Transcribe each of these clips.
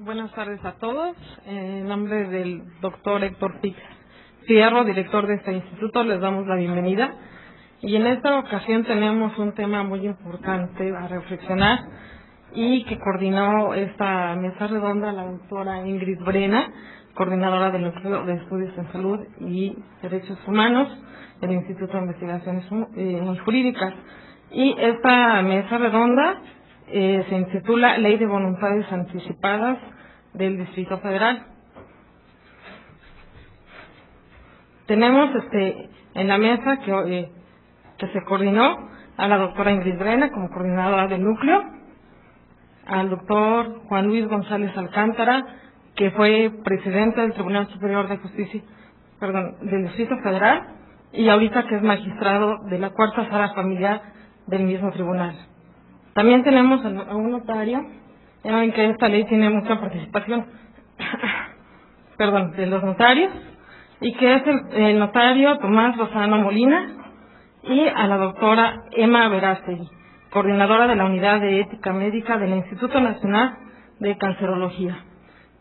Buenas tardes a todos. En nombre del doctor Héctor Pix Fierro, director de este instituto, les damos la bienvenida. Y en esta ocasión tenemos un tema muy importante a reflexionar y que coordinó esta mesa redonda la doctora Ingrid Brena, coordinadora del Núcleo de Estudios en Salud y Derechos Humanos del Instituto de Investigaciones Jurídicas. Y esta mesa redonda se intitula Ley de Voluntades Anticipadas del Distrito Federal. Tenemos en la mesa que se coordinó a la doctora Ingrid Brena como coordinadora del núcleo, al doctor Juan Luis González Alcántara, que fue presidente del Tribunal Superior de Justicia, del Distrito Federal, y ahorita que es magistrado de la Cuarta Sala Familiar del mismo tribunal. También tenemos a un notario, ya ven que esta ley tiene mucha participación de los notarios, y que es el notario Tomás Lozano Molina, y a la doctora Emma Verástegui, coordinadora de la Unidad de Ética Médica del Instituto Nacional de Cancerología.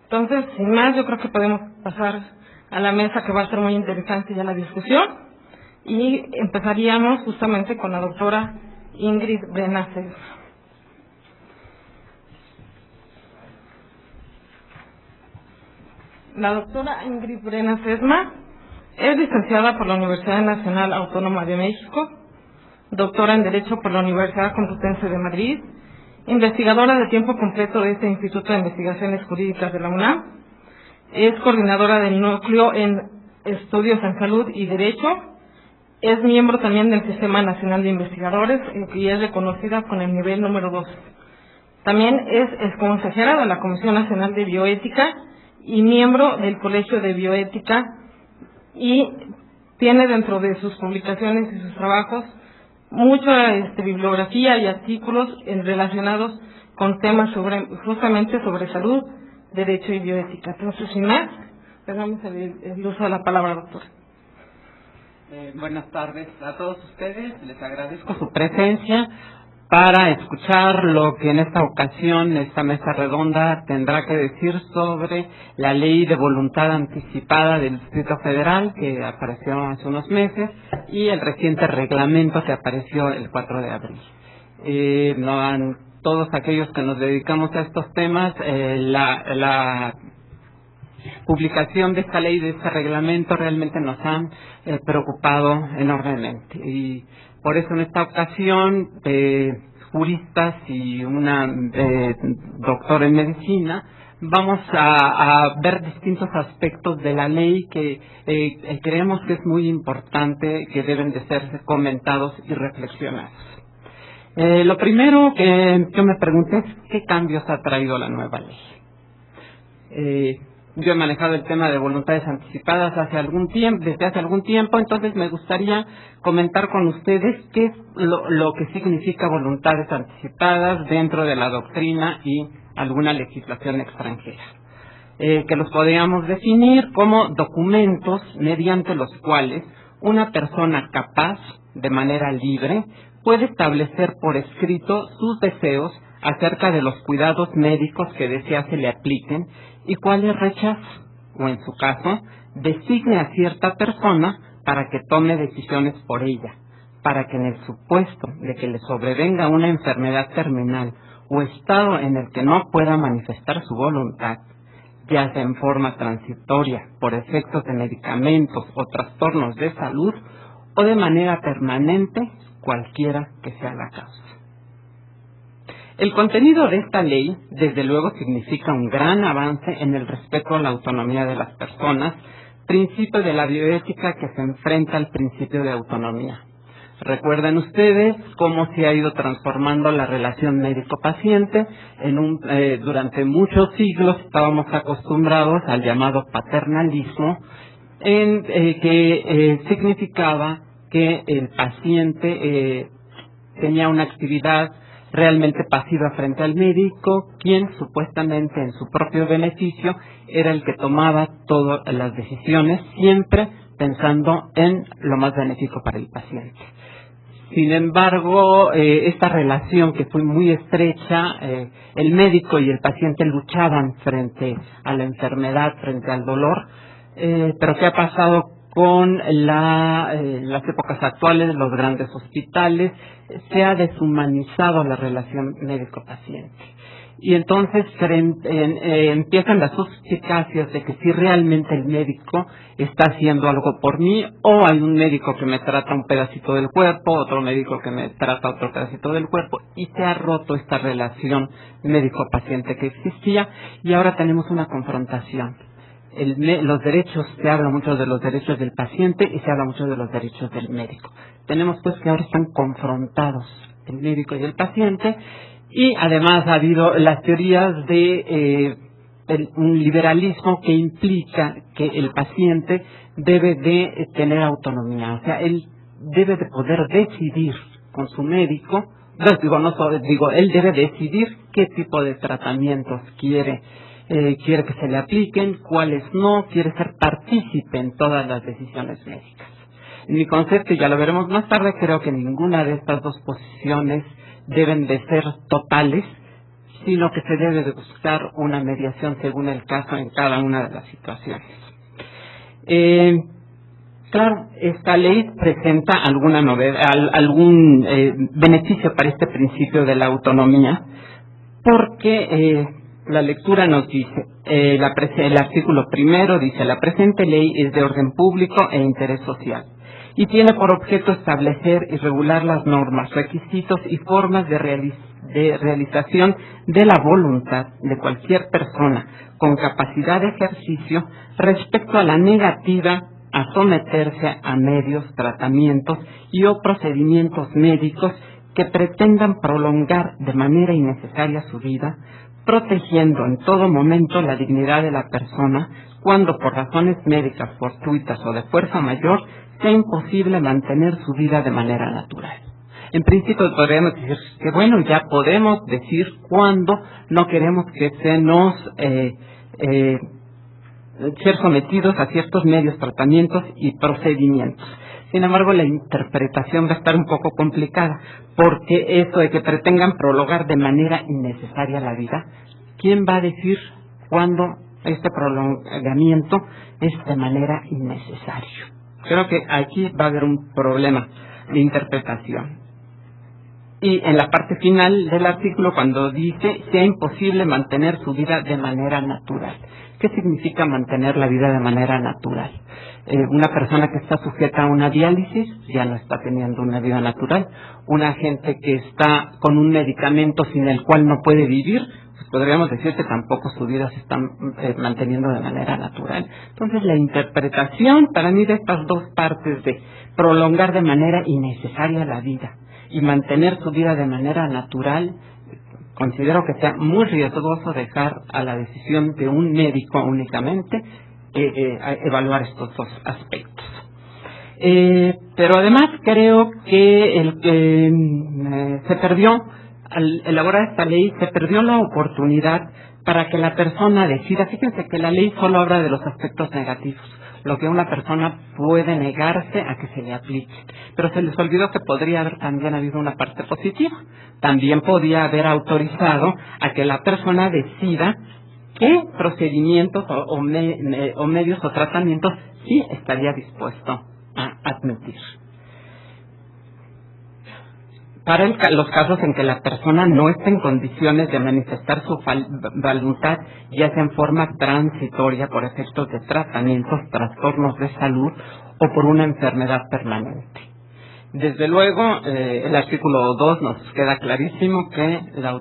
Entonces, sin más, yo creo que podemos pasar a la mesa, que va a ser muy interesante ya la discusión, y empezaríamos justamente con la doctora Ingrid Brena. La doctora Ingrid Brena Sesma es licenciada por la Universidad Nacional Autónoma de México, doctora en Derecho por la Universidad Complutense de Madrid, investigadora de tiempo completo de este Instituto de Investigaciones Jurídicas de la UNAM, es coordinadora del Núcleo en Estudios en Salud y Derecho, es miembro también del Sistema Nacional de Investigadores y es reconocida con el nivel número 2. También es consejera de la Comisión Nacional de Bioética y miembro del Colegio de Bioética, y tiene dentro de sus publicaciones y sus trabajos mucha bibliografía y artículos relacionados con temas justamente sobre salud, derecho y bioética. Entonces, sin más, le damos el uso de la palabra, doctora. Buenas tardes a todos ustedes, les agradezco su presencia para escuchar lo que en esta ocasión esta mesa redonda tendrá que decir sobre la Ley de Voluntad Anticipada del Distrito Federal, que apareció hace unos meses, y el reciente reglamento que apareció el 4 de abril. Todos aquellos que nos dedicamos a estos temas, la publicación de esta ley, de este reglamento, realmente nos han preocupado enormemente, y por eso en esta ocasión juristas y una doctora en medicina vamos a ver distintos aspectos de la ley que creemos que es muy importante, que deben de ser comentados y reflexionados. Lo primero que yo me pregunté es ¿qué cambios ha traído la nueva ley? Yo he manejado el tema de voluntades anticipadas desde hace algún tiempo, entonces me gustaría comentar con ustedes qué es lo que significa voluntades anticipadas dentro de la doctrina y alguna legislación extranjera. Que los podríamos definir como documentos mediante los cuales una persona capaz, de manera libre, puede establecer por escrito sus deseos acerca de los cuidados médicos que desea se le apliquen y cuáles rechaza, o en su caso, designe a cierta persona para que tome decisiones por ella, para que en el supuesto de que le sobrevenga una enfermedad terminal o estado en el que no pueda manifestar su voluntad, ya sea en forma transitoria, por efectos de medicamentos o trastornos de salud, o de manera permanente, cualquiera que sea la causa. El contenido de esta ley, desde luego, significa un gran avance en el respeto a la autonomía de las personas, principio de la bioética que se enfrenta al principio de autonomía. Recuerden ustedes cómo se ha ido transformando la relación médico-paciente. Durante muchos siglos estábamos acostumbrados al llamado paternalismo, que significaba que el paciente tenía una actividad realmente pasiva frente al médico, quien supuestamente en su propio beneficio era el que tomaba todas las decisiones, siempre pensando en lo más benéfico para el paciente. Sin embargo, esta relación que fue muy estrecha, el médico y el paciente luchaban frente a la enfermedad, frente al dolor, pero ¿qué ha pasado con las épocas actuales de los grandes hospitales? Se ha deshumanizado la relación médico-paciente. Y entonces empiezan las suspicacias de que si realmente el médico está haciendo algo por mí, o hay un médico que me trata un pedacito del cuerpo, otro médico que me trata otro pedacito del cuerpo, y se ha roto esta relación médico-paciente que existía, y ahora tenemos una confrontación. Los derechos, se habla mucho de los derechos del paciente y se habla mucho de los derechos del médico. Tenemos pues que ahora están confrontados el médico y el paciente, y además ha habido las teorías de un liberalismo que implica que el paciente debe de tener autonomía, o sea, él debe de poder decidir con su médico, él debe decidir qué tipo de tratamientos quiere que se le apliquen, cuáles no, quiere ser partícipe en todas las decisiones médicas. En mi concepto, y ya lo veremos más tarde, creo que ninguna de estas dos posiciones deben de ser totales, sino que se debe de buscar una mediación según el caso en cada una de las situaciones. Claro, esta ley presenta alguna novedad, algún beneficio para este principio de la autonomía, porque la lectura nos dice, el artículo primero dice: la presente ley es de orden público e interés social, y tiene por objeto establecer y regular las normas, requisitos y formas de realización de la voluntad de cualquier persona con capacidad de ejercicio respecto a la negativa a someterse a medios, tratamientos y o procedimientos médicos que pretendan prolongar de manera innecesaria su vida, protegiendo en todo momento la dignidad de la persona cuando por razones médicas fortuitas o de fuerza mayor sea imposible mantener su vida de manera natural. En principio podríamos decir que bueno, ya podemos decir cuándo no queremos que se nos ser sometidos a ciertos medios, tratamientos y procedimientos. Sin embargo, la interpretación va a estar un poco complicada, porque eso de que pretendan prolongar de manera innecesaria la vida, ¿quién va a decir cuándo este prolongamiento es de manera innecesario? Creo que aquí va a haber un problema de interpretación. Y en la parte final del artículo, cuando dice sea imposible mantener su vida de manera natural. ¿Qué significa mantener la vida de manera natural? Una persona que está sujeta a una diálisis ya no está teniendo una vida natural. Una gente que está con un medicamento sin el cual no puede vivir, pues podríamos decir que tampoco su vida se está manteniendo de manera natural. Entonces, la interpretación para mí de estas dos partes, de prolongar de manera innecesaria la vida y mantener su vida de manera natural, considero que sea muy riesgoso dejar a la decisión de un médico únicamente evaluar estos dos aspectos. Pero además creo que se perdió, al elaborar esta ley, se perdió la oportunidad para que la persona decida. Fíjense que la ley solo habla de los aspectos negativos, lo que una persona puede negarse a que se le aplique. Pero se les olvidó que podría haber también habido una parte positiva. También podía haber autorizado a que la persona decida qué procedimientos o medios o tratamientos sí estaría dispuesto a admitir. Para los casos en que la persona no esté en condiciones de manifestar su voluntad, ya sea en forma transitoria por efectos de tratamientos, trastornos de salud o por una enfermedad permanente. Desde luego, el artículo 2 nos queda clarísimo que la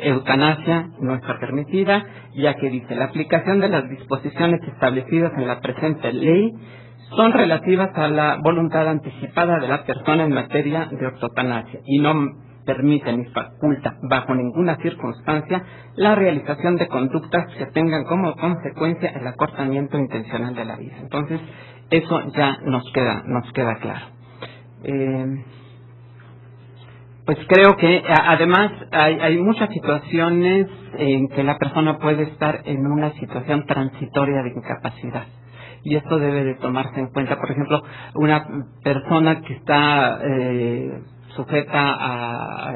eutanasia no está permitida, ya que dice: la aplicación de las disposiciones establecidas en la presente ley son relativas a la voluntad anticipada de la persona en materia de ortotanasia y no permite ni faculta bajo ninguna circunstancia la realización de conductas que tengan como consecuencia el acortamiento intencional de la vida. Entonces, eso ya nos queda claro. Pues creo que además hay muchas situaciones en que la persona puede estar en una situación transitoria de incapacidad, y esto debe de tomarse en cuenta. Por ejemplo, una persona que está sujeta a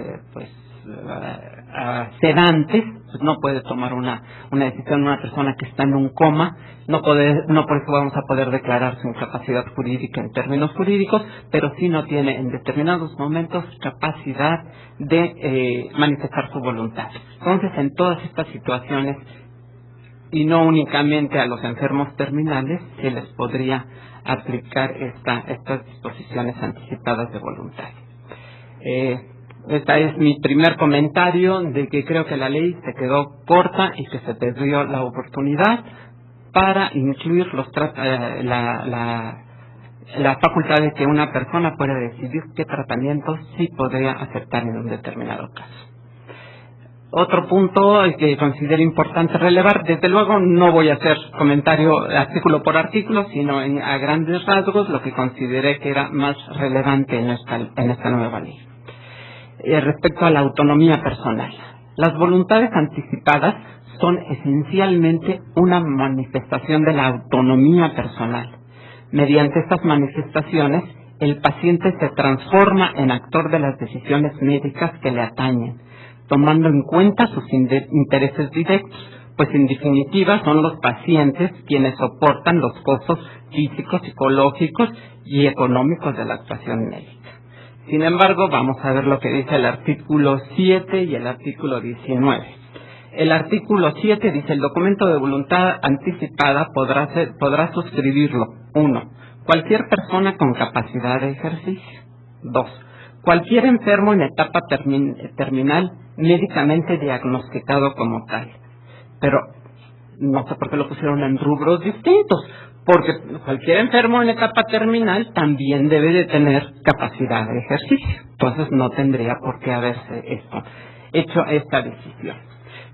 sedantes, pues no puede tomar una decisión una persona que está en un coma, no por eso vamos a poder declarar su incapacidad jurídica en términos jurídicos, pero sí no tiene en determinados momentos capacidad de manifestar su voluntad. Entonces, en todas estas situaciones, y no únicamente a los enfermos terminales, se les podría aplicar estas disposiciones anticipadas de voluntad. Este es mi primer comentario de que creo que la ley se quedó corta y que se perdió la oportunidad para incluir la facultad de que una persona pueda decidir qué tratamiento sí podría aceptar en un determinado caso. Otro punto que considero importante relevar, desde luego no voy a hacer comentario artículo por artículo, sino a grandes rasgos lo que consideré que era más relevante en esta nueva ley. Respecto a la autonomía personal, las voluntades anticipadas son esencialmente una manifestación de la autonomía personal. Mediante estas manifestaciones, el paciente se transforma en actor de las decisiones médicas que le atañen, tomando en cuenta sus intereses directos, pues en definitiva son los pacientes quienes soportan los costos físicos, psicológicos y económicos de la actuación médica. Sin embargo, vamos a ver lo que dice el artículo 7 y el artículo 19. El artículo 7 dice: el documento de voluntad anticipada podrá suscribirlo 1. Cualquier persona con capacidad de ejercicio. 2. Cualquier enfermo en etapa terminal médicamente diagnosticado como tal. Pero no sé por qué lo pusieron en rubros distintos, porque cualquier enfermo en etapa terminal también debe de tener capacidad de ejercicio. Entonces no tendría por qué haberse hecho esta decisión.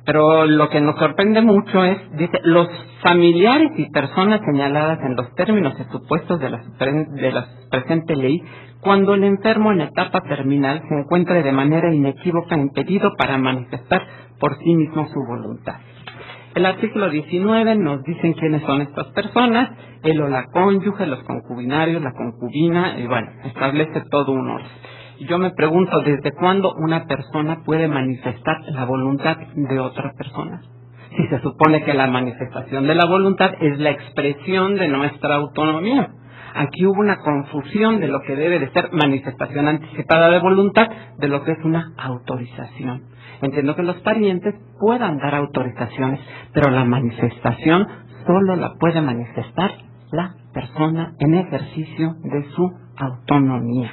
Pero lo que nos sorprende mucho es, dice, los familiares y personas señaladas en los términos y supuestos de la presente ley, cuando el enfermo en etapa terminal se encuentre de manera inequívoca impedido para manifestar por sí mismo su voluntad. El artículo 19 nos dicen quiénes son estas personas, el o la cónyuge, los concubinarios, la concubina, y bueno, establece todo un orden. Y yo me pregunto, ¿desde cuándo una persona puede manifestar la voluntad de otra persona? Si se supone que la manifestación de la voluntad es la expresión de nuestra autonomía. Aquí hubo una confusión de lo que debe de ser manifestación anticipada de voluntad de lo que es una autorización. Entiendo que los parientes puedan dar autorizaciones, pero la manifestación solo la puede manifestar la persona en ejercicio de su autonomía.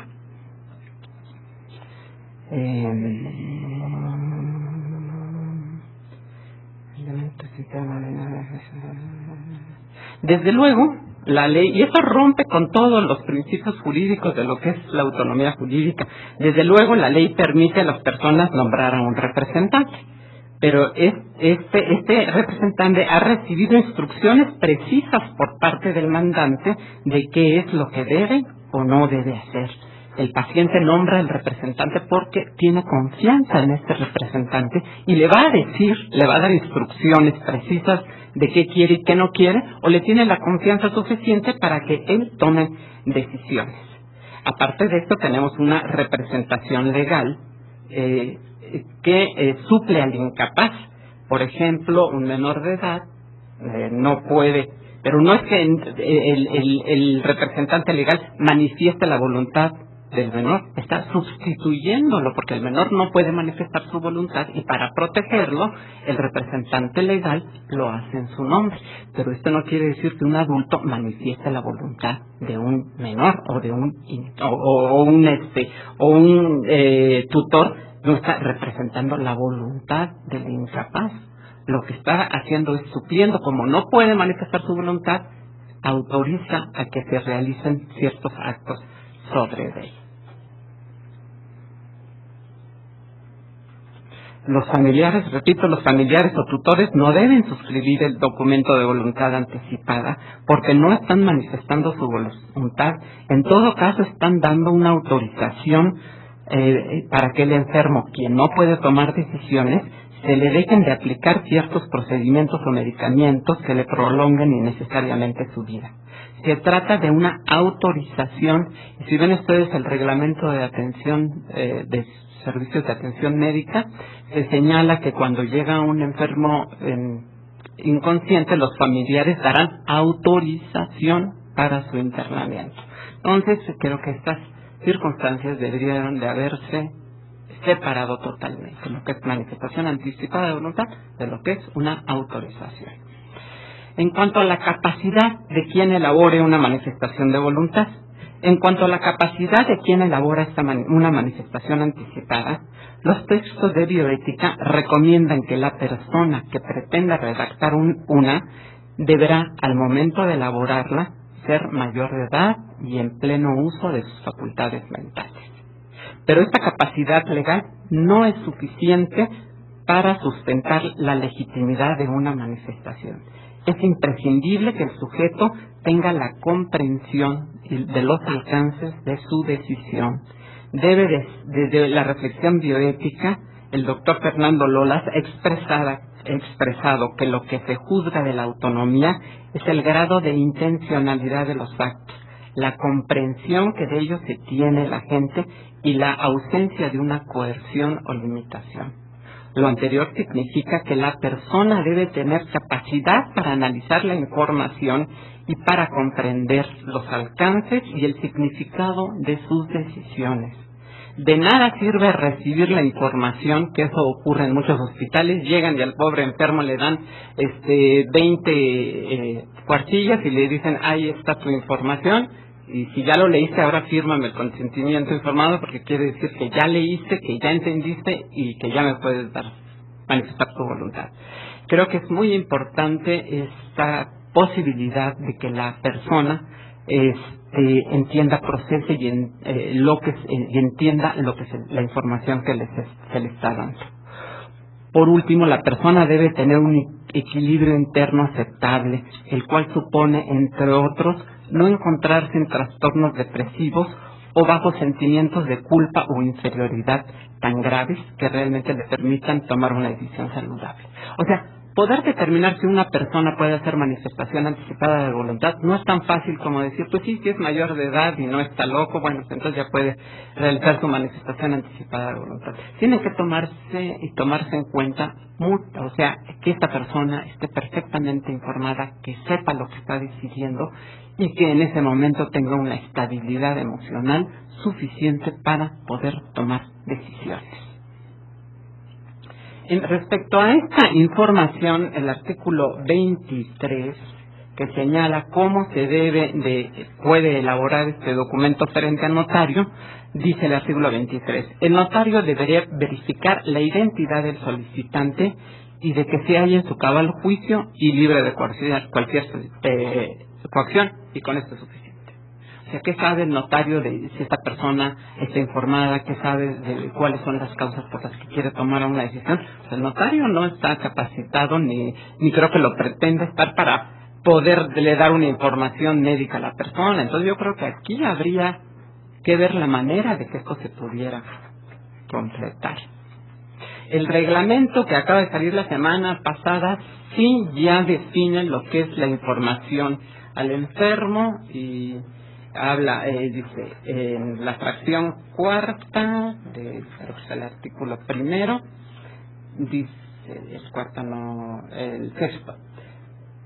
Desde luego, la ley, y eso rompe con todos los principios jurídicos de lo que es la autonomía jurídica. Desde luego, la ley permite a las personas nombrar a un representante, pero este representante ha recibido instrucciones precisas por parte del mandante de qué es lo que debe o no debe hacer. El paciente nombra al representante porque tiene confianza en este representante y le va a dar instrucciones precisas de qué quiere y qué no quiere, o le tiene la confianza suficiente para que él tome decisiones. Aparte de esto, tenemos una representación legal que suple al incapaz. Por ejemplo, un menor de edad no puede, pero no es que el representante legal manifieste la voluntad del menor, está sustituyéndolo, porque el menor no puede manifestar su voluntad y para protegerlo el representante legal lo hace en su nombre. Pero esto no quiere decir que un adulto manifieste la voluntad de un menor o de un tutor. No está representando la voluntad del incapaz. Lo que está haciendo es supliendo, como no puede manifestar su voluntad, autoriza a que se realicen ciertos actos sobre él. Los familiares o tutores no deben suscribir el documento de voluntad anticipada porque no están manifestando su voluntad. En todo caso, están dando una autorización para que el enfermo, quien no puede tomar decisiones, se le dejen de aplicar ciertos procedimientos o medicamentos que le prolonguen innecesariamente su vida. Se trata de una autorización, y si ven ustedes el reglamento de atención de servicios de atención médica, se señala que cuando llega un enfermo inconsciente, los familiares darán autorización para su internamiento. Entonces, creo que estas circunstancias deberían de haberse separado totalmente lo que es manifestación anticipada de voluntad de lo que es una autorización. En cuanto a la capacidad de quien elabore una manifestación de voluntad, en cuanto a la capacidad de quien elabora una manifestación anticipada, los textos de bioética recomiendan que la persona que pretenda redactar una deberá, al momento de elaborarla, ser mayor de edad y en pleno uso de sus facultades mentales. Pero esta capacidad legal no es suficiente para sustentar la legitimidad de una manifestación. Es imprescindible que el sujeto tenga la comprensión de los alcances de su decisión. Desde la reflexión bioética, el doctor Fernando Lolas ha expresado que lo que se juzga de la autonomía es el grado de intencionalidad de los actos, la comprensión que de ellos se tiene la gente y la ausencia de una coerción o limitación. Lo anterior significa que la persona debe tener capacidad para analizar la información y para comprender los alcances y el significado de sus decisiones. De nada sirve recibir la información, que eso ocurre en muchos hospitales, llegan y al pobre enfermo le dan 20 cuartillas y le dicen, ahí está tu información, y si ya lo leíste, ahora fírmame el consentimiento informado, porque quiere decir que ya leíste, que ya entendiste y que ya me puedes manifestar tu voluntad. Creo que es muy importante esta posibilidad de que la persona entienda, procese y entienda lo que la información que se le está dando. Por último, la persona debe tener un equilibrio interno aceptable, el cual supone, entre otros, no encontrarse en trastornos depresivos o bajo sentimientos de culpa o inferioridad tan graves que realmente le permitan tomar una decisión saludable. O sea, poder determinar si una persona puede hacer manifestación anticipada de voluntad no es tan fácil como decir, pues sí, si es mayor de edad y no está loco, bueno, pues entonces ya puede realizar su manifestación anticipada de voluntad. Tiene que tomarse en cuenta, o sea, que esta persona esté perfectamente informada, que sepa lo que está decidiendo y que en ese momento tenga una estabilidad emocional suficiente para poder tomar decisiones. Respecto a esta información, el artículo 23, que señala cómo puede elaborar este documento frente al notario, dice el artículo 23, el notario debería verificar la identidad del solicitante y de que se halla en su cabal juicio y libre de cualquier coacción, y con esto es suficiente. O sea, ¿qué sabe el notario de si esta persona está informada? ¿Qué sabe de cuáles son las causas por las que quiere tomar una decisión? Pues el notario no está capacitado ni creo que lo pretende estar para poderle dar una información médica a la persona. Entonces yo creo que aquí habría que ver la manera de que esto se pudiera completar. El reglamento que acaba de salir la semana pasada sí ya define lo que es la información al enfermo y habla, dice, en la fracción cuarta, creo que es el artículo primero, dice, el sexto.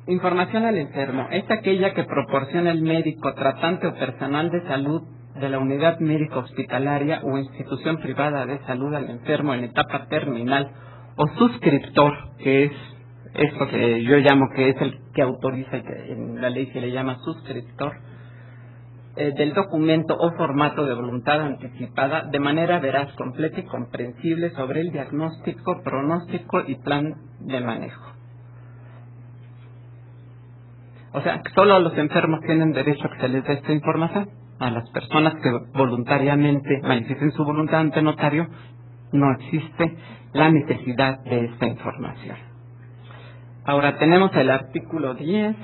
Información al enfermo es aquella que proporciona el médico tratante o personal de salud de la unidad médica hospitalaria o institución privada de salud al enfermo en etapa terminal o suscriptor, que es esto que yo llamo que es el que autoriza, que en la ley se le llama suscriptor, del documento o formato de voluntad anticipada de manera veraz, completa y comprensible sobre el diagnóstico, pronóstico y plan de manejo. O sea, solo los enfermos tienen derecho a que se les dé esta información. A las personas que voluntariamente manifiesten su voluntad ante notario, no existe la necesidad de esta información. Ahora tenemos el artículo 10.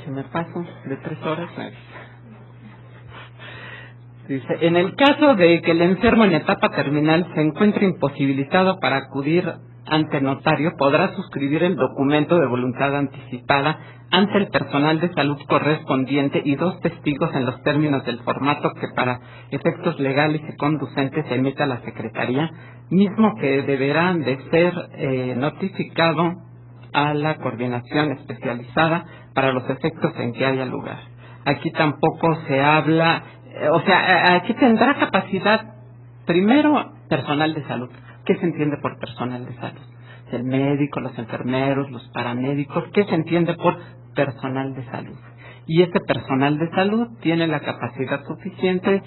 Si me paso de 3 horas, Dice, en el caso de que el enfermo en etapa terminal se encuentre imposibilitado para acudir ante notario, podrá suscribir el documento de voluntad anticipada ante el personal de salud correspondiente y 2 testigos en los términos del formato que para efectos legales y conducentes emita la Secretaría, mismo que deberá de ser notificado a la coordinación especializada para los efectos en que haya lugar. Aquí tampoco se habla, aquí tendrá capacidad, primero, personal de salud. ¿Qué se entiende por personal de salud? El médico, los enfermeros, los paramédicos. ¿Qué se entiende por personal de salud? Y este personal de salud tiene la capacidad suficiente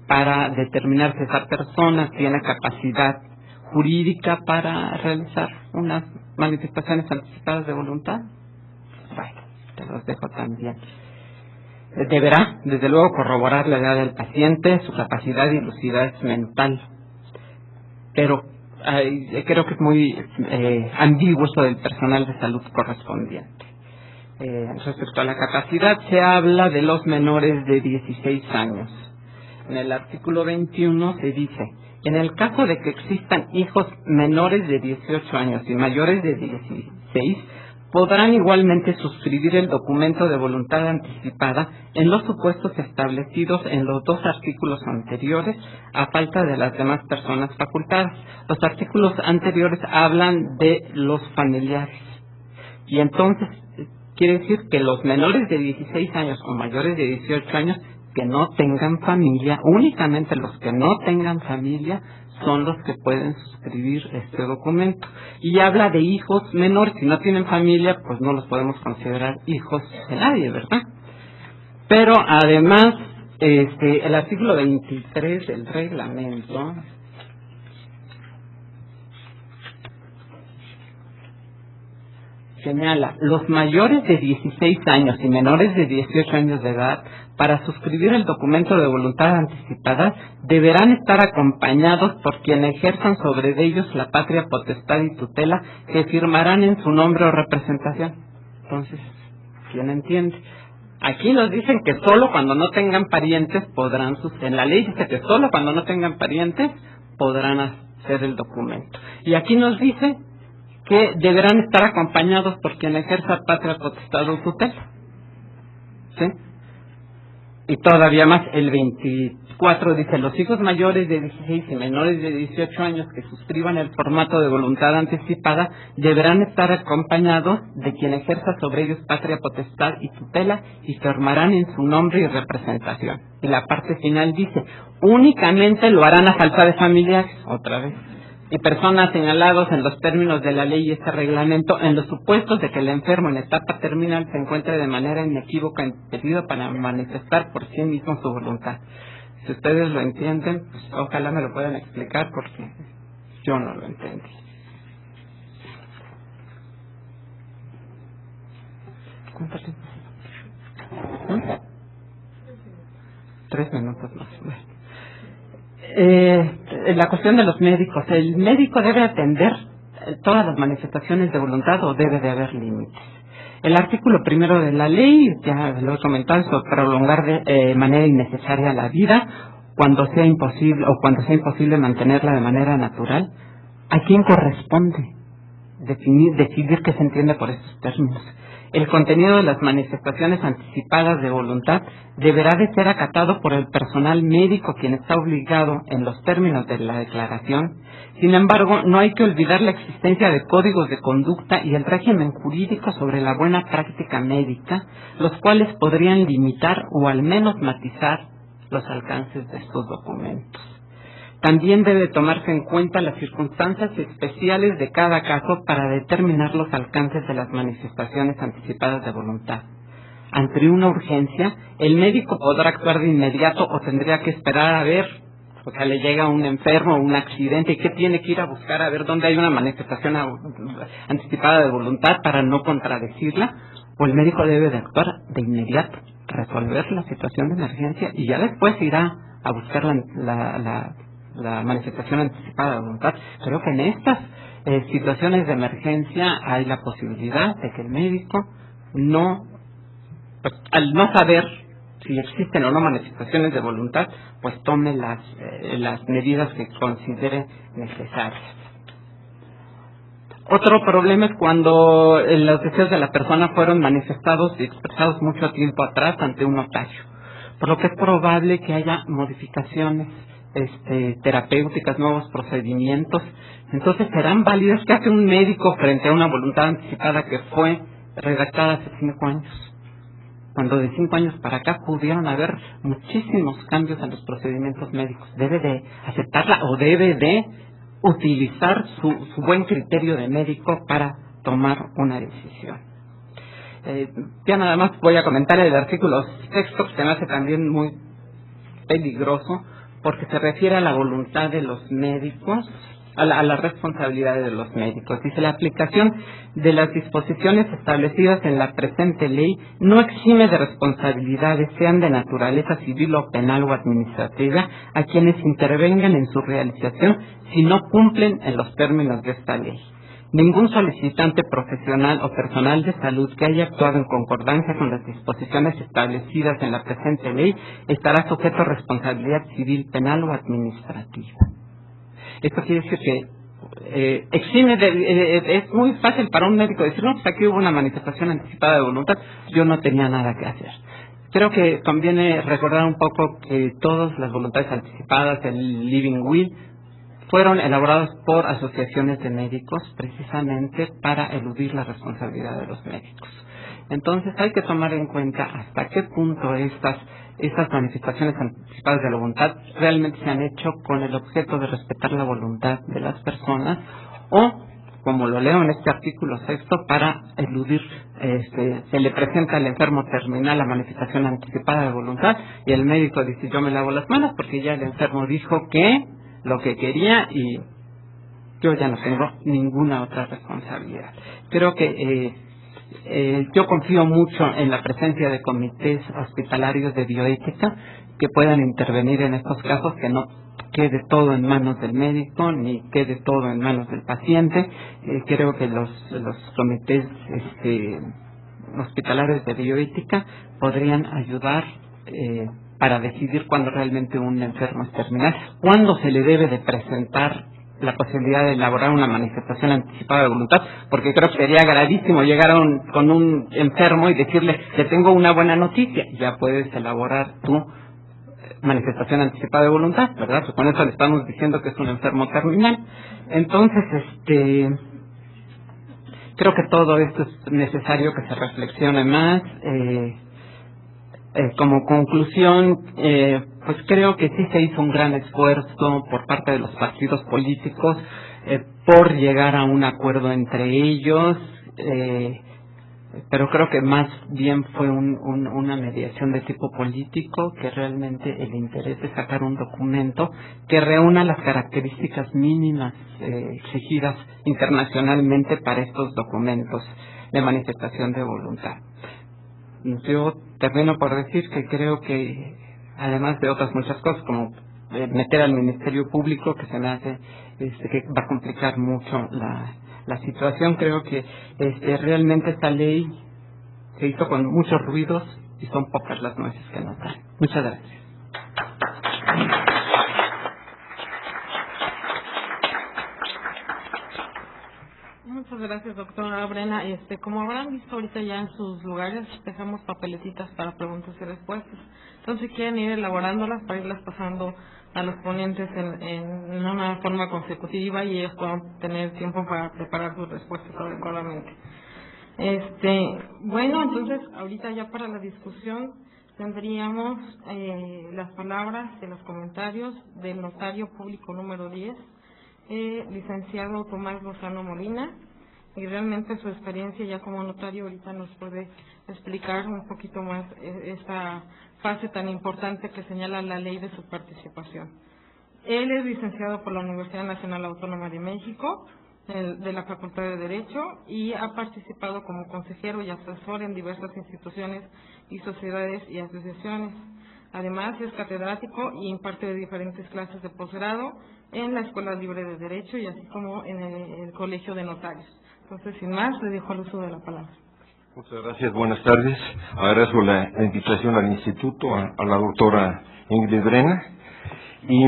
para determinar si esa persona tiene capacidad jurídica para realizar unas manifestaciones anticipadas de voluntad. Bueno, te los dejo también. Deberá, desde luego, corroborar la edad del paciente, su capacidad y lucidez mental. Pero creo que es muy ambiguo esto del personal de salud correspondiente. Respecto a la capacidad, se habla de los menores de 16 años. En el artículo 21 se dice, en el caso de que existan hijos menores de 18 años y mayores de 16, podrán igualmente suscribir el documento de voluntad anticipada en los supuestos establecidos en los 2 artículos anteriores, a falta de las demás personas facultadas. Los artículos anteriores hablan de los familiares. Y entonces, quiere decir que los menores de 16 años o mayores de 18 años que no tengan familia, únicamente los que no tengan familia, son los que pueden suscribir este documento. Y habla de hijos menores. Si no tienen familia, pues no los podemos considerar hijos de nadie, ¿verdad? Pero además, el artículo 23 del reglamento señala, los mayores de 16 años y menores de 18 años de edad, para suscribir el documento de voluntad anticipada, deberán estar acompañados por quienes ejerzan sobre ellos la patria potestad y tutela, que firmarán en su nombre o representación. Entonces, ¿quién entiende? Aquí nos dicen que solo cuando no tengan parientes podrán, en la ley dice que solo cuando no tengan parientes podrán hacer el documento. Y aquí nos dice que deberán estar acompañados por quien ejerza patria potestad o tutela. ¿Sí? Y todavía más, el 24 dice, los hijos mayores de 16 y menores de 18 años que suscriban el formato de voluntad anticipada deberán estar acompañados de quien ejerza sobre ellos patria potestad y tutela y firmarán en su nombre y representación. Y la parte final dice, únicamente lo harán a falta de familiares, otra vez, y personas señalados en los términos de la ley y este reglamento, en los supuestos de que el enfermo en etapa terminal se encuentre de manera inequívoca impedido para manifestar por sí mismo su voluntad. Si ustedes lo entienden, pues ojalá me lo puedan explicar, porque yo no lo entendí. ¿Cuánto tiempo? 3 minutos más. Bueno. La cuestión de los médicos. ¿El médico debe atender todas las manifestaciones de voluntad o debe de haber límites? El artículo 1 de la ley, ya lo he comentado, es prolongar de manera innecesaria la vida cuando sea imposible mantenerla de manera natural. ¿A quién corresponde decidir qué se entiende por estos términos? El contenido de las manifestaciones anticipadas de voluntad deberá de ser acatado por el personal médico, quien está obligado en los términos de la declaración. Sin embargo, no hay que olvidar la existencia de códigos de conducta y el régimen jurídico sobre la buena práctica médica, los cuales podrían limitar o al menos matizar los alcances de estos documentos. También debe tomarse en cuenta las circunstancias especiales de cada caso para determinar los alcances de las manifestaciones anticipadas de voluntad. Ante una urgencia, el médico podrá actuar de inmediato o tendría que esperar a ver, le llega un enfermo o un accidente y que tiene que ir a buscar a ver dónde hay una manifestación anticipada de voluntad para no contradecirla, o el médico debe de actuar de inmediato, resolver la situación de emergencia y ya después irá a buscar la manifestación anticipada de voluntad. Creo que en estas situaciones de emergencia hay la posibilidad de que el médico al no saber si existen o no manifestaciones de voluntad, pues tome las medidas que considere necesarias. Otro problema es cuando los deseos de la persona fueron manifestados y expresados mucho tiempo atrás ante un notario, por lo que es probable que haya modificaciones terapéuticas, nuevos procedimientos. Entonces, ¿serán válidas? ¿Qué hace un médico frente a una voluntad anticipada que fue redactada hace 5 años? Cuando de 5 años para acá pudieron haber muchísimos cambios en los procedimientos médicos. ¿Debe de aceptarla o debe de utilizar su buen criterio de médico para tomar una decisión? Ya nada más voy a comentar el artículo 6, que se me hace también muy peligroso, porque se refiere a la voluntad de los médicos, a la responsabilidad de los médicos. Dice: la aplicación de las disposiciones establecidas en la presente ley no exime de responsabilidades, sean de naturaleza civil o penal o administrativa, a quienes intervengan en su realización si no cumplen en los términos de esta ley. Ningún solicitante profesional o personal de salud que haya actuado en concordancia con las disposiciones establecidas en la presente ley estará sujeto a responsabilidad civil, penal o administrativa. Esto quiere decir que exime es muy fácil para un médico decir: no, pues aquí hubo una manifestación anticipada de voluntad, yo no tenía nada que hacer. Creo que conviene recordar un poco que todas las voluntades anticipadas, el Living Will, fueron elaborados por asociaciones de médicos precisamente para eludir la responsabilidad de los médicos. Entonces hay que tomar en cuenta hasta qué punto estas manifestaciones anticipadas de la voluntad realmente se han hecho con el objeto de respetar la voluntad de las personas, o, como lo leo en este artículo 6, para eludir, se le presenta al enfermo terminal la manifestación anticipada de voluntad y el médico dice: yo me lavo las manos porque ya el enfermo dijo que lo que quería y yo ya no tengo ninguna otra responsabilidad. Creo que yo confío mucho en la presencia de comités hospitalarios de bioética que puedan intervenir en estos casos, que no quede todo en manos del médico ni quede todo en manos del paciente. Creo que los comités hospitalarios de bioética podrían ayudar para decidir cuándo realmente un enfermo es terminal, cuándo se le debe de presentar la posibilidad de elaborar una manifestación anticipada de voluntad, porque creo que sería gravísimo llegar con un enfermo y decirle: te tengo una buena noticia, ya puedes elaborar tu manifestación anticipada de voluntad, ¿verdad? Pues con eso le estamos diciendo que es un enfermo terminal. Entonces, creo que todo esto es necesario que se reflexione más. Como conclusión, pues creo que sí se hizo un gran esfuerzo por parte de los partidos políticos por llegar a un acuerdo entre ellos, pero creo que más bien fue una mediación de tipo político, que realmente el interés de sacar un documento que reúna las características mínimas exigidas internacionalmente para estos documentos de manifestación de voluntad. Yo termino por decir que creo que, además de otras muchas cosas, como meter al Ministerio Público, que se me hace que va a complicar mucho la situación, creo que realmente esta ley se hizo con muchos ruidos y son pocas las nueces que nos dan. Muchas gracias. Muchas gracias, doctora Brena. Como habrán visto ahorita ya en sus lugares, dejamos papeletitas para preguntas y respuestas. Entonces, si quieren ir elaborándolas para irlas pasando a los ponentes en una forma consecutiva y ellos puedan tener tiempo para preparar sus respuestas adecuadamente. Bueno, entonces, ahorita ya para la discusión tendríamos las palabras de los comentarios del notario público número 10, licenciado Tomás Lozano Molina, y realmente su experiencia ya como notario ahorita nos puede explicar un poquito más esta fase tan importante que señala la ley de su participación. Él es licenciado por la Universidad Nacional Autónoma de México, de la Facultad de Derecho, y ha participado como consejero y asesor en diversas instituciones y sociedades y asociaciones. Además, es catedrático y imparte diferentes clases de posgrado en la Escuela Libre de Derecho y así como en el Colegio de Notarios. Entonces, sin más, le dejo el uso de la palabra. Muchas gracias, buenas tardes. Agradezco la invitación al instituto, a la doctora Ingrid Brena. Y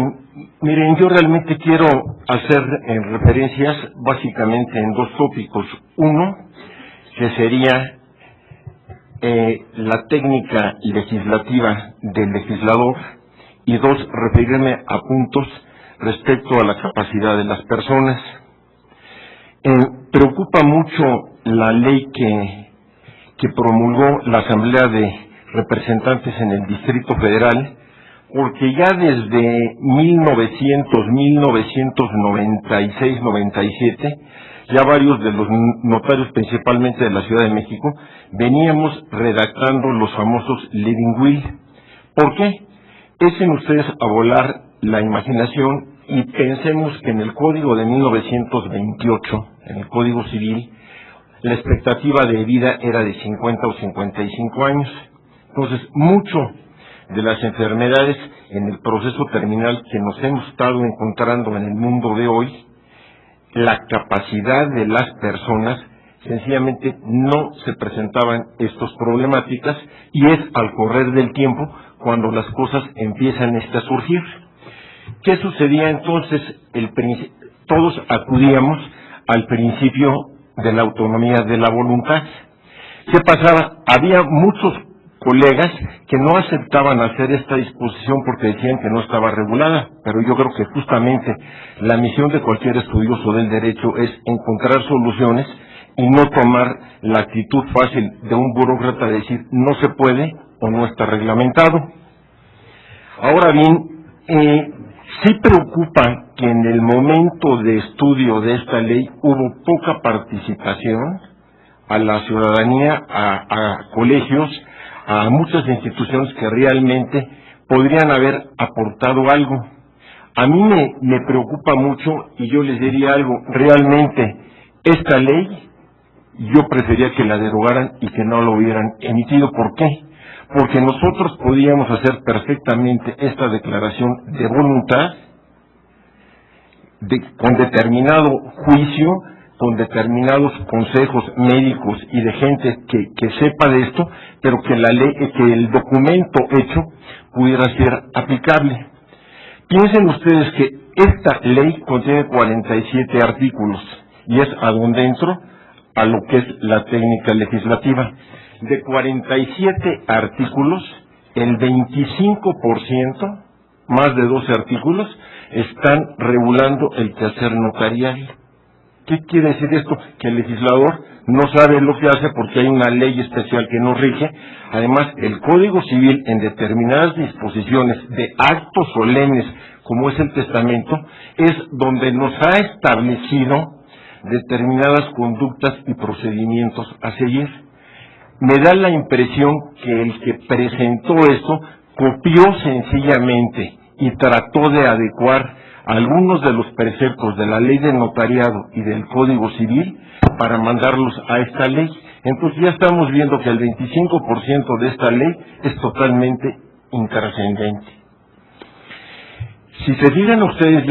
miren, yo realmente quiero hacer referencias básicamente en dos tópicos. Uno, que sería la técnica legislativa del legislador, y dos, referirme a puntos respecto a la capacidad de las personas. Preocupa mucho la ley que promulgó la Asamblea de Representantes en el Distrito Federal, porque ya desde 1996-97, ya varios de los notarios, principalmente de la Ciudad de México, veníamos redactando los famosos living will. ¿Por qué? Echen ustedes a volar la imaginación y pensemos que en el Código de 1928, en el Código Civil, la expectativa de vida era de 50 o 55 años. Entonces, mucho de las enfermedades en el proceso terminal que nos hemos estado encontrando en el mundo de hoy, la capacidad de las personas, sencillamente no se presentaban estas problemáticas, y es al correr del tiempo cuando las cosas empiezan a surgir. ¿Qué sucedía entonces? Todos acudíamos al principio de la autonomía de la voluntad. ¿Qué pasaba? Había muchos colegas que no aceptaban hacer esta disposición porque decían que no estaba regulada, pero yo creo que justamente la misión de cualquier estudioso del derecho es encontrar soluciones y no tomar la actitud fácil de un burócrata de decir no se puede o no está reglamentado. Ahora bien, sí preocupa que en el momento de estudio de esta ley hubo poca participación a la ciudadanía, a colegios, a muchas instituciones que realmente podrían haber aportado algo. A mí me preocupa mucho, y yo les diría algo, realmente esta ley yo prefería que la derogaran y que no la hubieran emitido. ¿Por qué? Porque nosotros podíamos hacer perfectamente esta declaración de voluntad con determinado juicio, con determinados consejos médicos y de gente que sepa de esto, pero que la ley, que el documento hecho pudiera ser aplicable. Piensen ustedes que esta ley contiene 47 artículos, y es a donde entro a lo que es la técnica legislativa. De 47 artículos, el 25%, más de 12 artículos, están regulando el quehacer notarial. ¿Qué quiere decir esto? Que el legislador no sabe lo que hace porque hay una ley especial que nos rige. Además, el Código Civil, en determinadas disposiciones de actos solemnes, como es el testamento, es donde nos ha establecido determinadas conductas y procedimientos a seguir. Me da la impresión que el que presentó esto copió sencillamente y trató de adecuar algunos de los preceptos de la ley del notariado y del Código Civil para mandarlos a esta ley. Entonces ya estamos viendo que el 25% de esta ley es totalmente intrascendente. Si se fijan ustedes,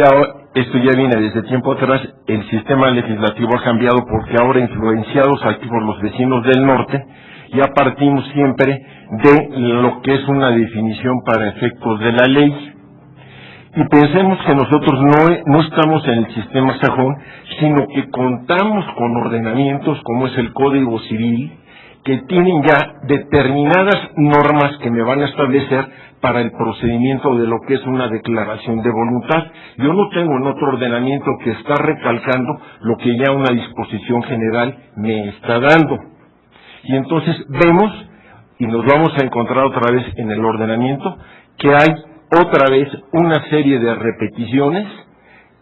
esto ya viene desde tiempo atrás, el sistema legislativo ha cambiado porque ahora, influenciados aquí por los vecinos del norte, ya partimos siempre de lo que es una definición para efectos de la ley. Y pensemos que nosotros no estamos en el sistema sajón, sino que contamos con ordenamientos como es el Código Civil, que tienen ya determinadas normas que me van a establecer para el procedimiento de lo que es una declaración de voluntad. Yo no tengo en otro ordenamiento que está recalcando lo que ya una disposición general me está dando. Y entonces vemos, y nos vamos a encontrar otra vez en el ordenamiento, que hay otra vez una serie de repeticiones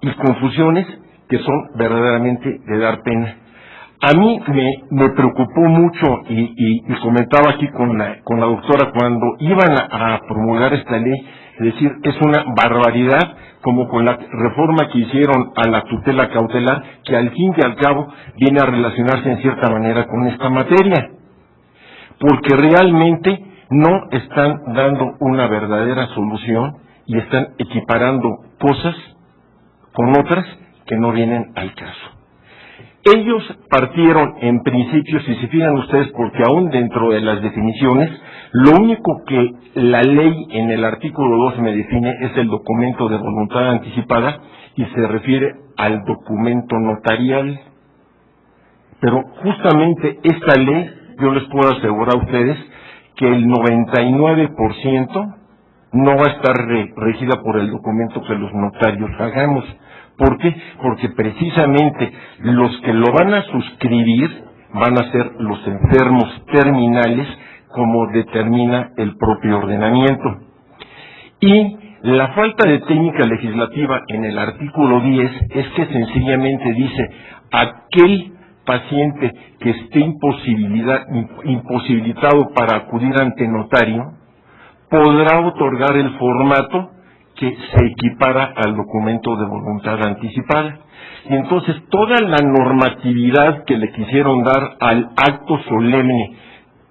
y confusiones que son verdaderamente de dar pena. A mí me preocupó mucho y comentaba aquí con la doctora cuando iban a promulgar esta ley, es decir, es una barbaridad como con la reforma que hicieron a la tutela cautelar, que al fin y al cabo viene a relacionarse en cierta manera con esta materia, porque realmente no están dando una verdadera solución y están equiparando cosas con otras que no vienen al caso. Ellos partieron en principio, si se fijan ustedes, porque aún dentro de las definiciones, lo único que la ley en el artículo 2 me define es el documento de voluntad anticipada y se refiere al documento notarial. Pero justamente esta ley, yo les puedo asegurar a ustedes que el 99% no va a estar regida por el documento que los notarios hagamos. ¿Por qué? Porque precisamente los que lo van a suscribir van a ser los enfermos terminales, como determina el propio ordenamiento. Y la falta de técnica legislativa en el artículo 10 es que sencillamente dice: aquel paciente que esté imposibilitado para acudir ante notario podrá otorgar el formato que se equipara al documento de voluntad anticipada. Y entonces toda la normatividad que le quisieron dar al acto solemne,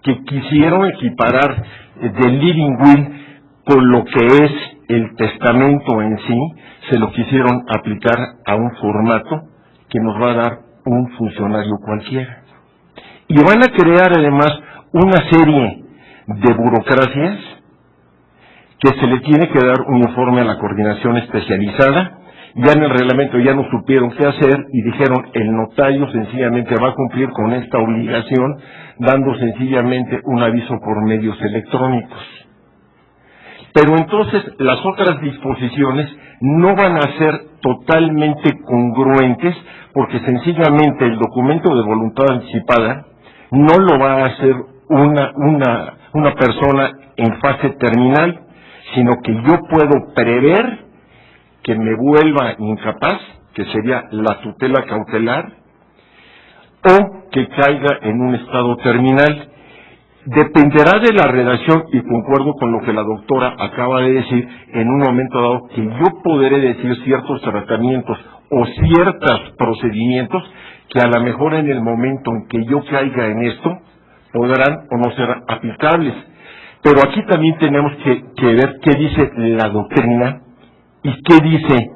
que quisieron equiparar del living will con lo que es el testamento en sí, se lo quisieron aplicar a un formato que nos va a dar un funcionario cualquiera. Y van a crear además una serie de burocracias que se le tiene que dar un informe a la coordinación especializada. Ya en el reglamento ya no supieron qué hacer y dijeron: el notario sencillamente va a cumplir con esta obligación dando sencillamente un aviso por medios electrónicos. Pero entonces las otras disposiciones no van a ser totalmente congruentes, porque sencillamente el documento de voluntad anticipada no lo va a hacer una persona en fase terminal, sino que yo puedo prever que me vuelva incapaz, que sería la tutela cautelar, o que caiga en un estado terminal. Dependerá de la redacción, y concuerdo con lo que la doctora acaba de decir, en un momento dado, que yo podré decir ciertos tratamientos o ciertos procedimientos que a lo mejor en el momento en que yo caiga en esto podrán o no ser aplicables. Pero aquí también tenemos que ver qué dice la doctrina y qué dicen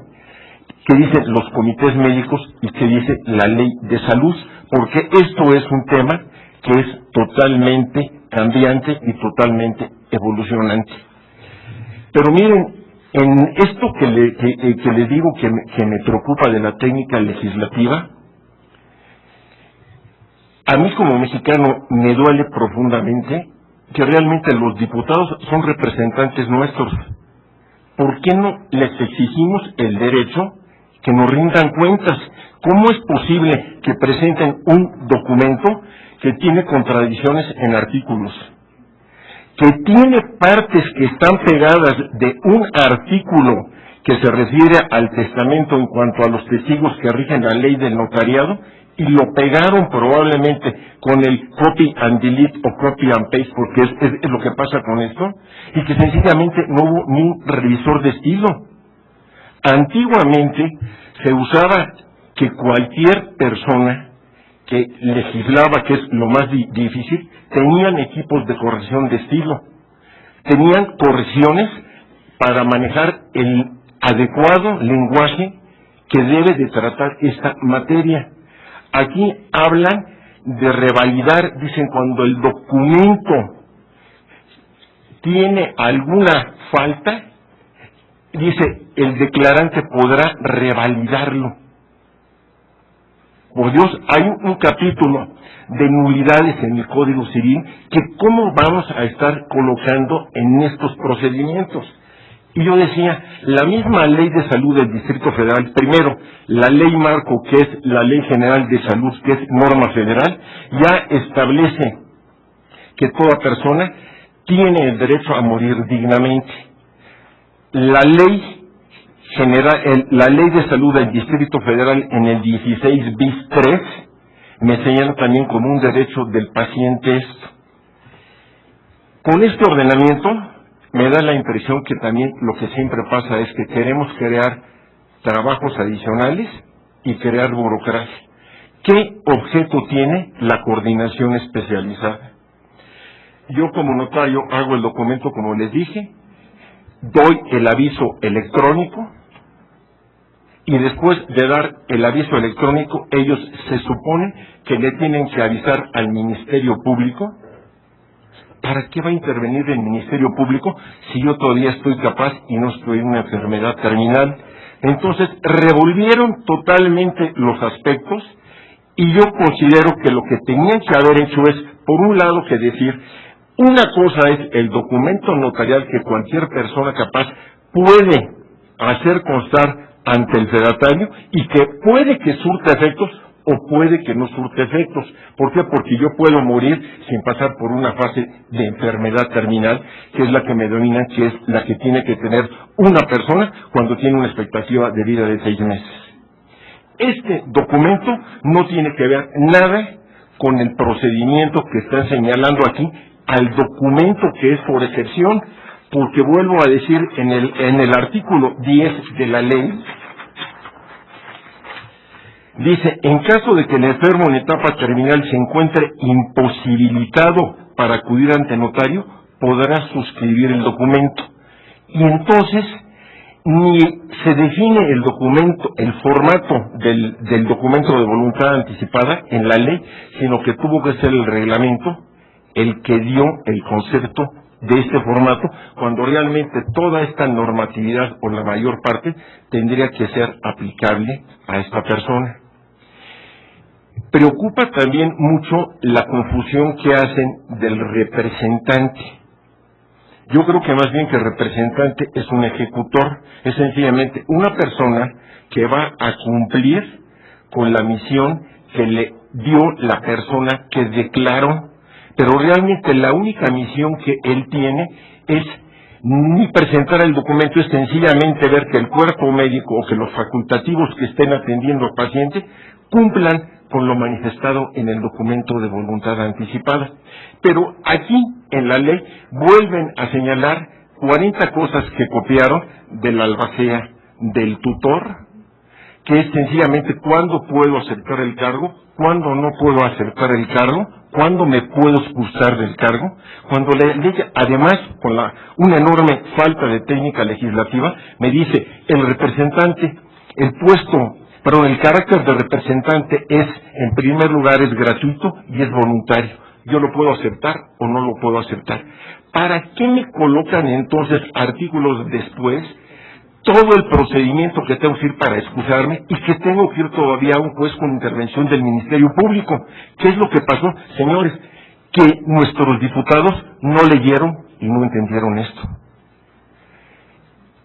los comités médicos y qué dice la ley de salud, porque esto es un tema que es totalmente cambiante y totalmente evolucionante. Pero miren, en esto que les digo que me preocupa de la técnica legislativa, a mí como mexicano me duele profundamente que realmente los diputados son representantes nuestros. ¿Por qué no les exigimos el derecho que nos rindan cuentas? ¿Cómo es posible que presenten un documento que tiene contradicciones en artículos, que tiene partes que están pegadas de un artículo que se refiere al testamento en cuanto a los testigos que rigen la ley del notariado, y lo pegaron probablemente con el copy and delete o copy and paste, porque es lo que pasa con esto, y que sencillamente no hubo ni un revisor de estilo? Antiguamente se usaba que cualquier persona que legislaba, que es lo más difícil, tenían equipos de corrección de estilo, tenían correcciones para manejar el adecuado lenguaje que debe de tratar esta materia. Aquí hablan de revalidar, dicen, cuando el documento tiene alguna falta, dice, el declarante podrá revalidarlo. Por Dios, hay un capítulo de nulidades en el Código Civil que cómo vamos a estar colocando en estos procedimientos. Y yo decía, la misma ley de salud del Distrito Federal, primero, la ley marco, que es la Ley General de Salud, que es norma federal, ya establece que toda persona tiene el derecho a morir dignamente. La ley general, la ley de salud del Distrito Federal en el 16 bis 3 me señala también como un derecho del paciente esto. Con este ordenamiento me da la impresión que también lo que siempre pasa es que queremos crear trabajos adicionales y crear burocracia. ¿Qué objeto tiene la coordinación especializada? Yo como notario hago el documento como les dije, doy el aviso electrónico y después de dar el aviso electrónico, ellos se supone que le tienen que avisar al Ministerio Público. ¿Para qué va a intervenir el Ministerio Público si yo todavía estoy capaz y no estoy en una enfermedad terminal? Entonces, revolvieron totalmente los aspectos y yo considero que lo que tenían que haber hecho es, por un lado, que decir, una cosa es el documento notarial que cualquier persona capaz puede hacer constar ante el fedatario y que puede que surta efectos o puede que no surte efectos. ¿Por qué? Porque yo puedo morir sin pasar por una fase de enfermedad terminal, que es la que me domina, que es la que tiene que tener una persona cuando tiene una expectativa de vida de 6 meses. Este documento no tiene que ver nada con el procedimiento que están señalando aquí, al documento que es por excepción, porque vuelvo a decir en el artículo 10 de la ley, dice, en caso de que el enfermo en etapa terminal se encuentre imposibilitado para acudir ante notario, podrá suscribir el documento. Y entonces, ni se define el documento, el formato del documento de voluntad anticipada en la ley, sino que tuvo que ser el reglamento el que dio el concepto de este formato, cuando realmente toda esta normatividad, o la mayor parte, tendría que ser aplicable a esta persona. Preocupa también mucho la confusión que hacen del representante. Yo creo que más bien que el representante es un ejecutor, es sencillamente una persona que va a cumplir con la misión que le dio la persona que declaró, pero realmente la única misión que él tiene es ni presentar el documento, es sencillamente ver que el cuerpo médico o que los facultativos que estén atendiendo al paciente cumplan con lo manifestado en el documento de voluntad anticipada. Pero aquí, en la ley, vuelven a señalar 40 cosas que copiaron de la albacea del tutor, que es sencillamente cuándo puedo aceptar el cargo, cuándo no puedo aceptar el cargo, cuándo me puedo excusar del cargo, cuando la ley, además, con una enorme falta de técnica legislativa, me dice, el carácter de representante es, en primer lugar, es gratuito y es voluntario. Yo lo puedo aceptar o no lo puedo aceptar. ¿Para qué me colocan entonces artículos después todo el procedimiento que tengo que ir para excusarme y que tengo que ir todavía a un juez con intervención del Ministerio Público? ¿Qué es lo que pasó, señores? Que nuestros diputados no leyeron y no entendieron esto.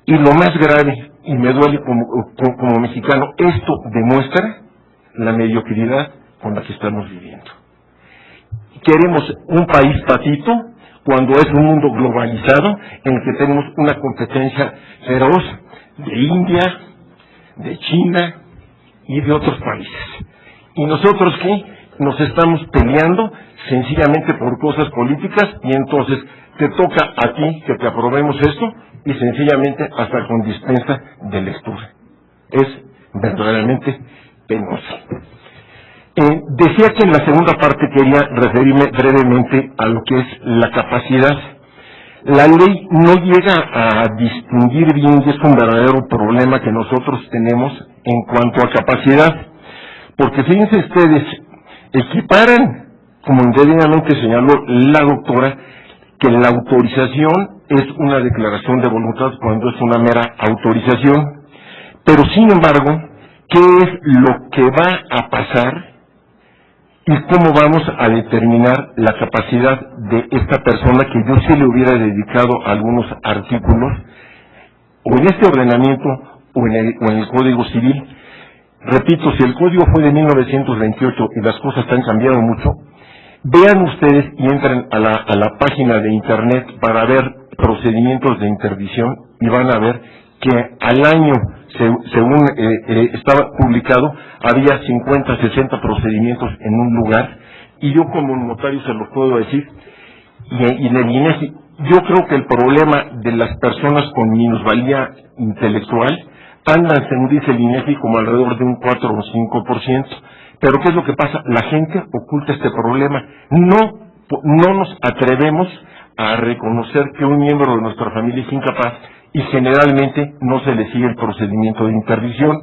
Y lo más grave, y me duele como mexicano, esto demuestra la mediocridad con la que estamos viviendo. Queremos un país patito cuando es un mundo globalizado en el que tenemos una competencia feroz de India, de China y de otros países. ¿Y nosotros qué? Nos estamos peleando sencillamente por cosas políticas y entonces te toca a ti que te aprobemos esto y sencillamente hasta con dispensa de lectura. Es verdaderamente penoso. Decía que en la segunda parte quería referirme brevemente a lo que es la capacidad. La ley no llega a distinguir bien y es un verdadero problema que nosotros tenemos en cuanto a capacidad, porque fíjense ustedes, equiparan, como indebidamente señaló la doctora, que la autorización es una declaración de voluntad cuando es una mera autorización, pero sin embargo, ¿qué es lo que va a pasar y cómo vamos a determinar la capacidad de esta persona que yo sí le hubiera dedicado algunos artículos, o en este ordenamiento o en el Código Civil? Repito, si el Código fue de 1928 y las cosas han cambiado mucho, vean ustedes y entren a la página de Internet para ver procedimientos de interdicción y van a ver que al año, según estaba publicado, había 50, 60 procedimientos en un lugar, y yo como notario se los puedo decir, y en el INEGI, yo creo que el problema de las personas con minusvalía intelectual andan, según dice el INEGI, como alrededor de un 4 o 5%. Pero ¿qué es lo que pasa? La gente oculta este problema. No nos atrevemos a reconocer que un miembro de nuestra familia es incapaz y generalmente no se le sigue el procedimiento de interdicción.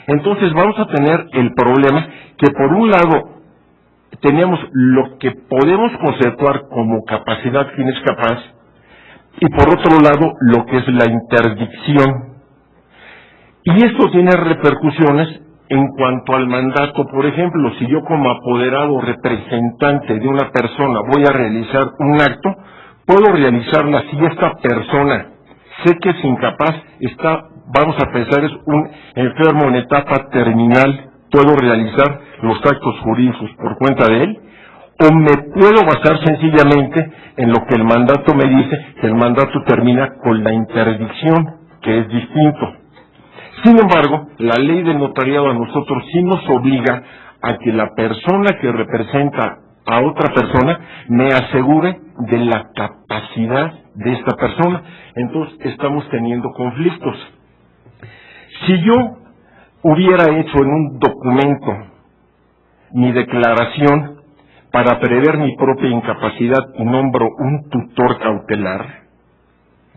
Entonces vamos a tener el problema que por un lado tenemos lo que podemos conceptuar como capacidad quien es capaz y por otro lado lo que es la interdicción. Y esto tiene repercusiones en cuanto al mandato. Por ejemplo, si yo como apoderado representante de una persona voy a realizar un acto, puedo realizarla si esta persona sé que es incapaz, vamos a pensar, es un enfermo en etapa terminal, puedo realizar los actos jurídicos por cuenta de él, o me puedo basar sencillamente en lo que el mandato me dice, que el mandato termina con la interdicción, que es distinto. Sin embargo, la ley del notariado a nosotros sí nos obliga a que la persona que representa a otra persona me asegure de la capacidad de esta persona. Entonces estamos teniendo conflictos. Si yo hubiera hecho en un documento mi declaración para prever mi propia incapacidad y nombro un tutor cautelar,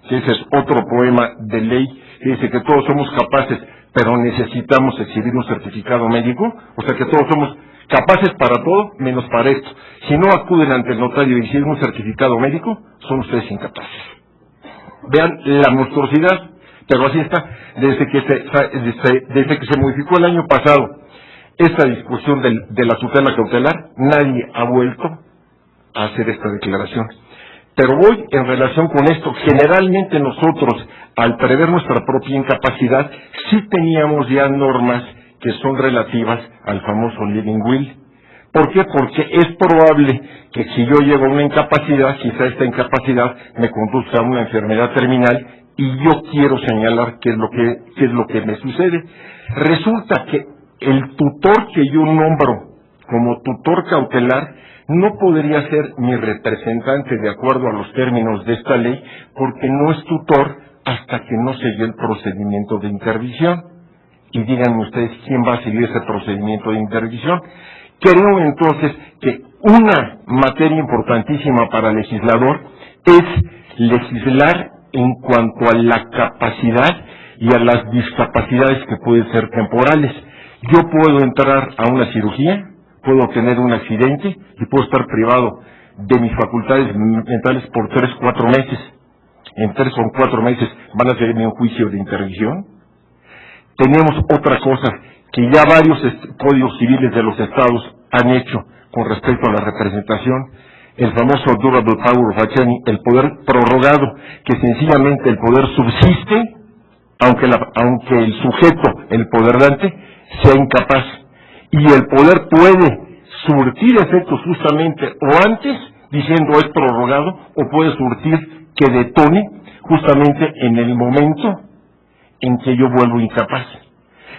que ese es otro poema de ley que dice que todos somos capaces, pero necesitamos exhibir un certificado médico, o sea que todos somos capaces para todo, menos para esto. Si no acuden ante el notario y exhiben un certificado médico, son ustedes incapaces. Vean la monstruosidad, pero así está, desde que se modificó el año pasado esta discusión de la tutela cautelar, nadie ha vuelto a hacer esta declaración. Pero voy en relación con esto. Generalmente nosotros, al prever nuestra propia incapacidad, sí teníamos ya normas que son relativas al famoso living will. ¿Por qué? Porque es probable que si yo llego a una incapacidad, quizá esta incapacidad me conduzca a una enfermedad terminal y yo quiero señalar qué es lo que me sucede. Resulta que el tutor que yo nombro como tutor cautelar no podría ser mi representante de acuerdo a los términos de esta ley, porque no es tutor hasta que no se lleve el procedimiento de interdicción. Y díganme ustedes quién va a seguir ese procedimiento de interdicción. Creo entonces que una materia importantísima para el legislador es legislar en cuanto a la capacidad y a las discapacidades que pueden ser temporales. Yo puedo entrar a una cirugía, puedo tener un accidente y puedo estar privado de mis facultades mentales por 3 o 4 meses. En 3 o 4 meses van a hacerme un juicio de interdicción. Tenemos otra cosa que ya varios códigos civiles de los estados han hecho con respecto a la representación, el famoso Durable Power of Attorney, el poder prorrogado, que sencillamente el poder subsiste aunque el sujeto, el poderante, sea incapaz. Y el poder puede surtir efectos justamente o antes, diciendo es prorrogado, o puede surtir que detone justamente en el momento en que yo vuelvo incapaz.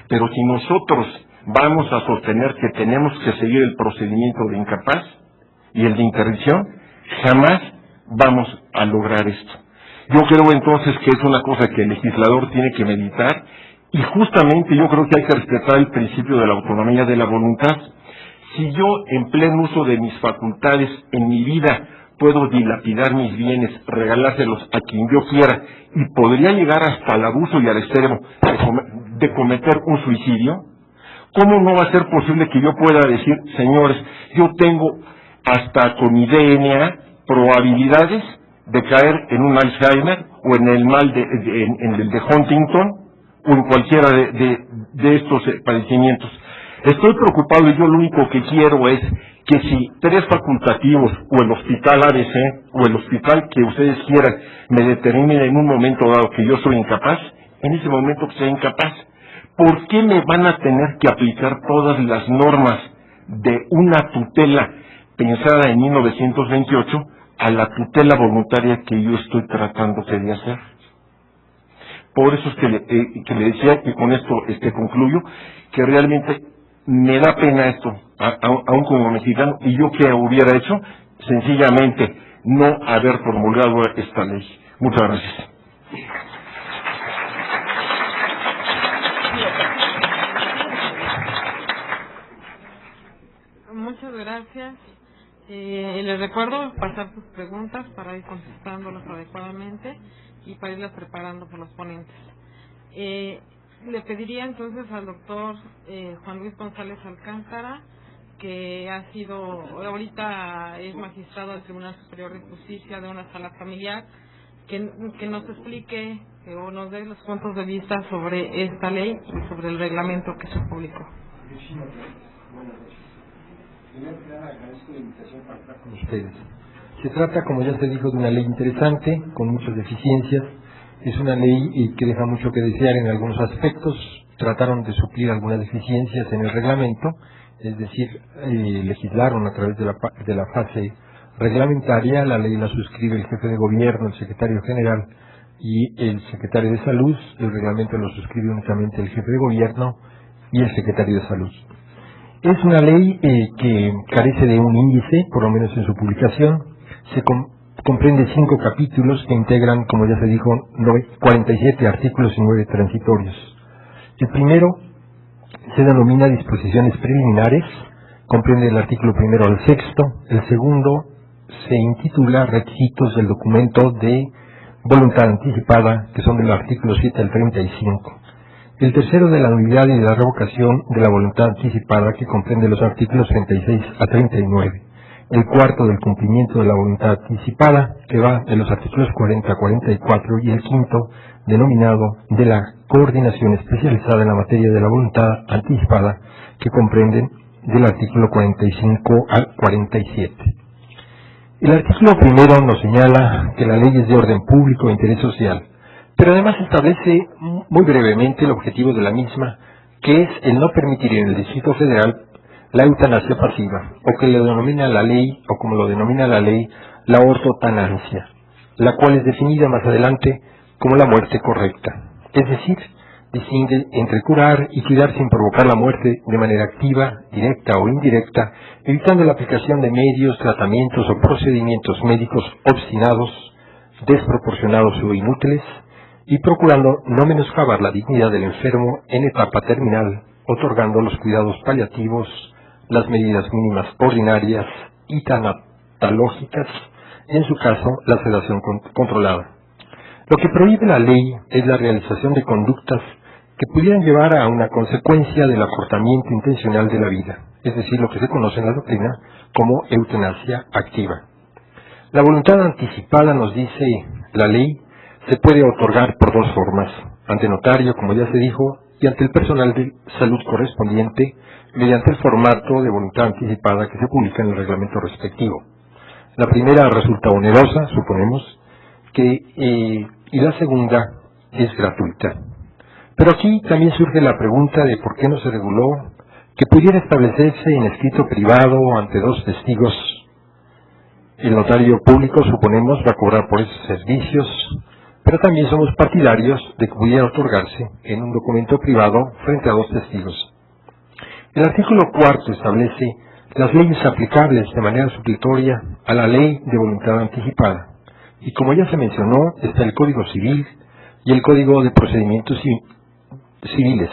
Pero si nosotros vamos a sostener que tenemos que seguir el procedimiento de incapaz y el de interdicción, jamás vamos a lograr esto. Yo creo entonces que es una cosa que el legislador tiene que meditar, y justamente yo creo que hay que respetar el principio de la autonomía de la voluntad. Si yo, en pleno uso de mis facultades en mi vida, puedo dilapidar mis bienes, regalárselos a quien yo quiera, y podría llegar hasta el abuso y al extremo de cometer un suicidio, ¿cómo no va a ser posible que yo pueda decir, señores, yo tengo hasta con mi DNA probabilidades de caer en un Alzheimer o en el mal en el de Huntington o en cualquiera de estos padecimientos? Estoy preocupado y yo lo único que quiero es que si 3 facultativos o el hospital ABC o el hospital que ustedes quieran me determinen en un momento dado que yo soy incapaz, en ese momento que sea incapaz, ¿por qué me van a tener que aplicar todas las normas de una tutela pensada en 1928 a la tutela voluntaria que yo estoy tratando de hacer? Por eso es que le decía, que con esto concluyo, que realmente me da pena esto, aún como mexicano, y yo que hubiera hecho, sencillamente no haber promulgado esta ley. Muchas gracias. Muchas gracias. Les recuerdo pasar sus preguntas para ir contestándolas adecuadamente. y para irlas preparando por los ponentes. Le pediría entonces al doctor Juan Luis González Alcántara, que ha sido, ahorita es magistrado del Tribunal Superior de Justicia de una sala familiar, que nos explique o nos dé los puntos de vista sobre esta ley y sobre el reglamento que se publicó. Primero que nada, agradezco la invitación para estar con ustedes. Se trata, como ya se dijo, de una ley interesante, con muchas deficiencias. Es una ley que deja mucho que desear en algunos aspectos. Trataron de suplir algunas deficiencias en el reglamento, es decir, legislaron a través de la fase reglamentaria. La ley la suscribe el jefe de gobierno, el secretario general y el secretario de salud. El reglamento lo suscribe únicamente el jefe de gobierno y el secretario de salud. Es una ley que carece de un índice, por lo menos en su publicación. Se comprende 5 capítulos que integran, como ya se dijo, 47 artículos y 9 transitorios. El primero se denomina disposiciones preliminares, comprende el artículo primero al sexto. El segundo se intitula requisitos del documento de voluntad anticipada, que son del artículo 7 al 35. El tercero de la nulidad y de la revocación de la voluntad anticipada, que comprende los artículos 36 a 39. El cuarto del cumplimiento de la voluntad anticipada, que va de los artículos 40 a 44, y el quinto, denominado de la coordinación especializada en la materia de la voluntad anticipada, que comprenden del artículo 45 al 47. El artículo primero nos señala que la ley es de orden público e interés social, pero además establece muy brevemente el objetivo de la misma, que es el no permitir en el Distrito Federal la eutanasia pasiva, o que le denomina la ley, o como lo denomina la ley, la ortotanasia, la cual es definida más adelante como la muerte correcta. Es decir, distingue entre curar y cuidar sin provocar la muerte de manera activa, directa o indirecta, evitando la aplicación de medios, tratamientos o procedimientos médicos obstinados, desproporcionados o inútiles, y procurando no menoscabar la dignidad del enfermo en etapa terminal, otorgando los cuidados paliativos, las medidas mínimas ordinarias y tanatológicas, y en su caso la sedación controlada. Lo que prohíbe la ley es la realización de conductas que pudieran llevar a una consecuencia del acortamiento intencional de la vida, es decir, lo que se conoce en la doctrina como eutanasia activa. La voluntad anticipada, nos dice la ley, se puede otorgar por 2 formas: ante notario, como ya se dijo, y ante el personal de salud correspondiente, mediante el formato de voluntad anticipada que se publica en el reglamento respectivo. La primera resulta onerosa, suponemos, y la segunda es gratuita. Pero aquí también surge la pregunta de por qué no se reguló que pudiera establecerse en escrito privado ante 2 testigos. El notario público, suponemos, va a cobrar por esos servicios, pero también somos partidarios de que pudiera otorgarse en un documento privado frente a 2 testigos. El artículo 4 establece las leyes aplicables de manera supletoria a la ley de voluntad anticipada. Y como ya se mencionó, está el Código Civil y el Código de Procedimientos Civiles.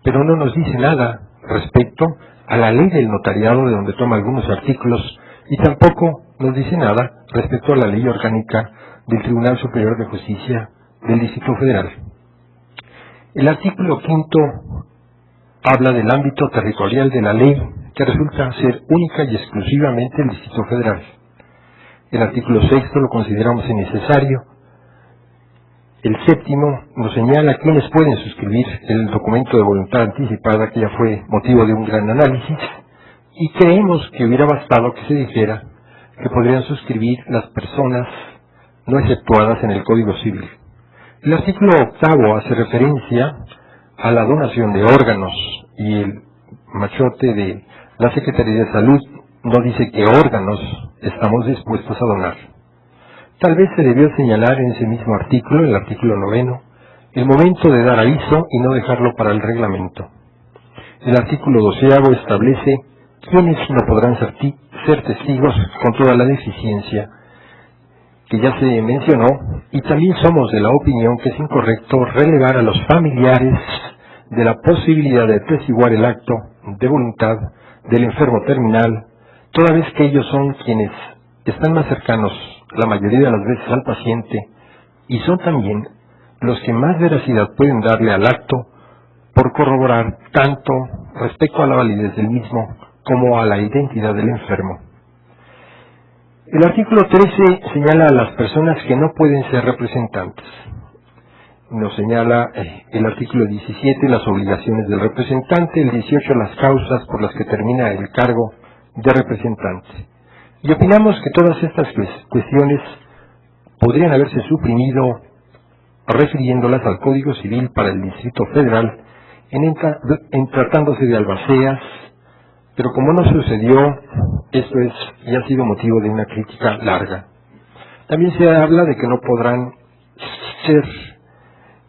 Pero no nos dice nada respecto a la ley del notariado, de donde toma algunos artículos, y tampoco nos dice nada respecto a la ley orgánica del Tribunal Superior de Justicia del Distrito Federal. El artículo 5 habla del ámbito territorial de la ley, que resulta ser única y exclusivamente el Distrito Federal. El artículo 6 lo consideramos innecesario. El 7 nos señala quiénes pueden suscribir el documento de voluntad anticipada, que ya fue motivo de un gran análisis, y creemos que hubiera bastado que se dijera que podrían suscribir las personas no exceptuadas en el Código Civil. El artículo 8 hace referencia a la donación de órganos, y el machote de la Secretaría de Salud no dice qué órganos estamos dispuestos a donar. Tal vez se debió señalar en ese mismo artículo, el artículo 9, el momento de dar aviso y no dejarlo para el reglamento. El artículo 12 establece quiénes no podrán ser testigos con toda la deficiencia que ya se mencionó, y también somos de la opinión que es incorrecto relevar a los familiares de la posibilidad de atestiguar el acto de voluntad del enfermo terminal, toda vez que ellos son quienes están más cercanos la mayoría de las veces al paciente y son también los que más veracidad pueden darle al acto por corroborar tanto respecto a la validez del mismo como a la identidad del enfermo. El artículo 13 señala a las personas que no pueden ser representantes. Nos señala el artículo 17 las obligaciones del representante, el 18 las causas por las que termina el cargo de representante. Y opinamos que todas estas cuestiones podrían haberse suprimido refiriéndolas al Código Civil para el Distrito Federal en tratándose de albaceas, pero como no sucedió, esto es y ha sido motivo de una crítica larga. También se habla de que no podrán ser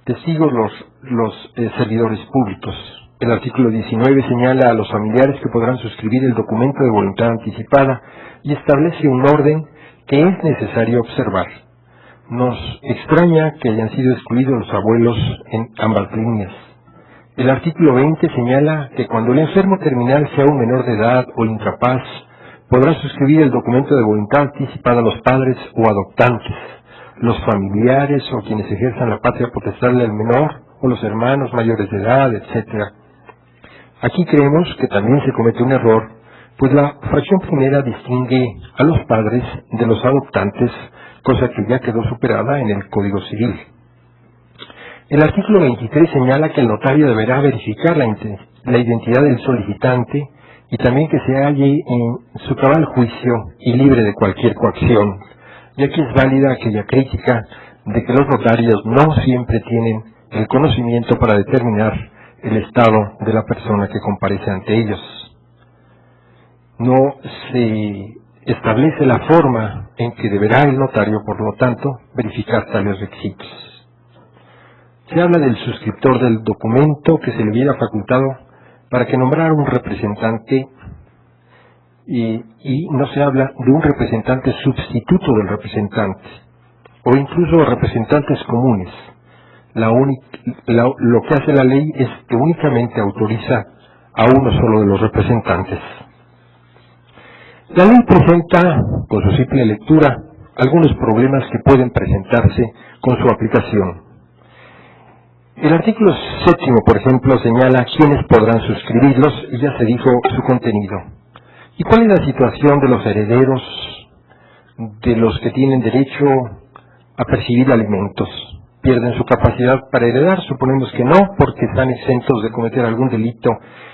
testigos los servidores públicos. El artículo 19 señala a los familiares que podrán suscribir el documento de voluntad anticipada y establece un orden que es necesario observar. Nos extraña que hayan sido excluidos los abuelos en ambas líneas. El artículo 20 señala que cuando el enfermo terminal sea un menor de edad o incapaz, podrá suscribir el documento de voluntad anticipada a los padres o adoptantes, los familiares o quienes ejerzan la patria potestad del menor, o los hermanos mayores de edad, etc. Aquí creemos que también se comete un error, pues la fracción primera distingue a los padres de los adoptantes, cosa que ya quedó superada en el Código Civil. El artículo 23 señala que el notario deberá verificar la identidad del solicitante y también que se halle en su cabal juicio y libre de cualquier coacción, ya que es válida aquella crítica de que los notarios no siempre tienen el conocimiento para determinar el estado de la persona que comparece ante ellos. No se establece la forma en que deberá el notario, por lo tanto, verificar tales requisitos. Se habla del suscriptor del documento que se le hubiera facultado para que nombrara un representante y no se habla de un representante sustituto del representante o incluso representantes comunes. Lo que hace la ley es que únicamente autoriza a uno solo de los representantes. La ley presenta, con su simple lectura, algunos problemas que pueden presentarse con su aplicación. El artículo 7, por ejemplo, señala quiénes podrán suscribirlos y ya se dijo su contenido. ¿Y cuál es la situación de los herederos, de los que tienen derecho a percibir alimentos? ¿Pierden su capacidad para heredar? Suponemos que no, porque están exentos de cometer algún delito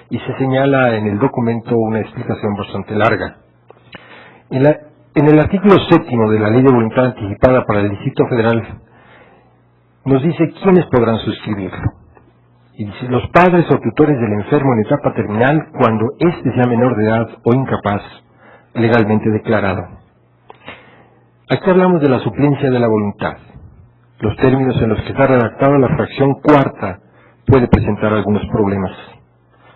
y se señala en el documento una explicación bastante larga. En el artículo 7 de la Ley de Voluntad Anticipada para el Distrito Federal nos dice quiénes podrán suscribirlo. Y dice, los padres o tutores del enfermo en etapa terminal cuando éste sea menor de edad o incapaz, legalmente declarado. Aquí hablamos de la suplencia de la voluntad. Los términos en los que está redactada la fracción cuarta puede presentar algunos problemas.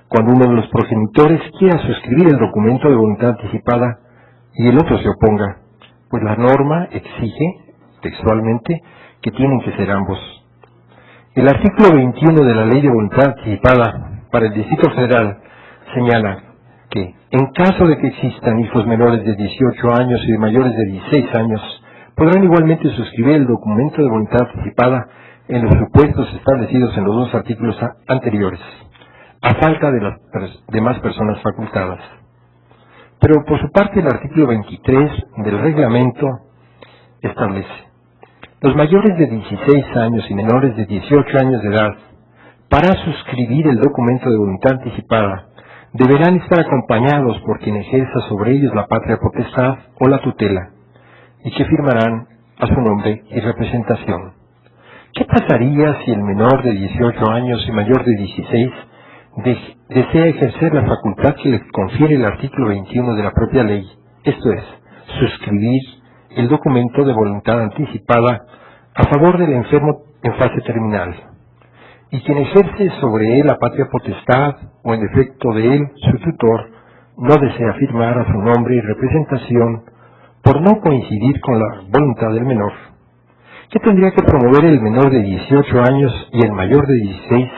Cuando uno de los progenitores quiera suscribir el documento de voluntad anticipada y el otro se oponga, pues la norma exige, textualmente, que tienen que ser ambos. El artículo 21 de la Ley de Voluntad Anticipada para el Distrito Federal señala que, en caso de que existan hijos menores de 18 años y de mayores de 16 años, podrán igualmente suscribir el documento de voluntad anticipada en los supuestos establecidos en los dos artículos anteriores, a falta de las demás personas facultadas. Pero por su parte el artículo 23 del reglamento establece: los mayores de 16 años y menores de 18 años de edad, para suscribir el documento de voluntad anticipada, deberán estar acompañados por quien ejerza sobre ellos la patria potestad o la tutela, y que firmarán a su nombre y representación. ¿Qué pasaría si el menor de 18 años y mayor de 16 desea ejercer la facultad que le confiere el artículo 21 de la propia ley? Esto es, suscribir el documento de voluntad anticipada a favor del enfermo en fase terminal, y quien ejerce sobre él la patria potestad o en defecto de él su tutor no desea firmar a su nombre y representación por no coincidir con la voluntad del menor. ¿Qué tendría que promover el menor de 18 años y el mayor de 16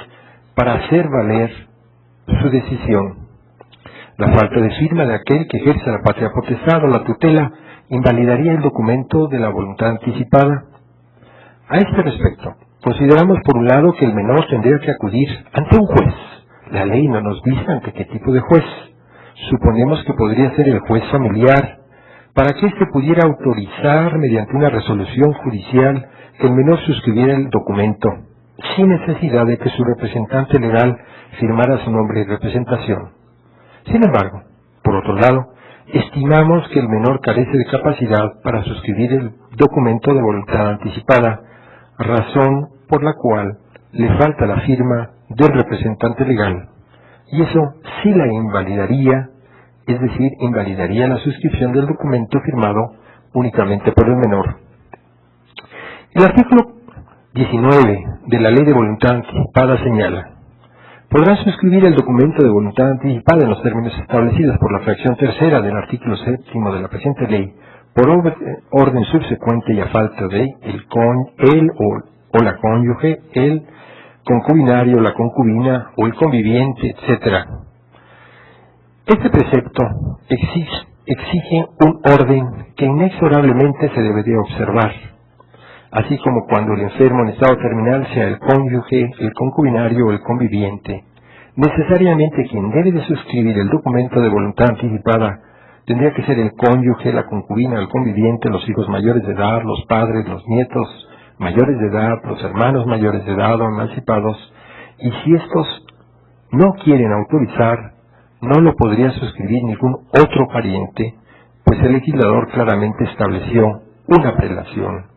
para hacer valer su decisión? La falta de firma de aquel que ejerce la patria potestad o la tutela invalidaría el documento de la voluntad anticipada. A este respecto, consideramos por un lado que el menor tendría que acudir ante un juez. La ley no nos dice ante qué tipo de juez. Suponemos que podría ser el juez familiar, para que éste pudiera autorizar mediante una resolución judicial que el menor suscribiera el documento, sin necesidad de que su representante legal firmara su nombre y representación. Sin embargo, por otro lado, estimamos que el menor carece de capacidad para suscribir el documento de voluntad anticipada, razón por la cual le falta la firma del representante legal, y eso sí la invalidaría, es decir, invalidaría la suscripción del documento firmado únicamente por el menor. El artículo 19 de la Ley de Voluntad Anticipada señala: podrá suscribir el documento de voluntad anticipada en los términos establecidos por la fracción tercera del artículo 7º de la presente ley, por orden subsecuente y a falta de el o la cónyuge, el concubinario, la concubina o el conviviente, etc. Este precepto exige un orden que inexorablemente se debe de observar, así como cuando el enfermo en estado terminal sea el cónyuge, el concubinario o el conviviente. Necesariamente quien debe de suscribir el documento de voluntad anticipada tendría que ser el cónyuge, la concubina, el conviviente, los hijos mayores de edad, los padres, los nietos mayores de edad, los hermanos mayores de edad o emancipados, y si estos no quieren autorizar, no lo podría suscribir ningún otro pariente, pues el legislador claramente estableció una prelación.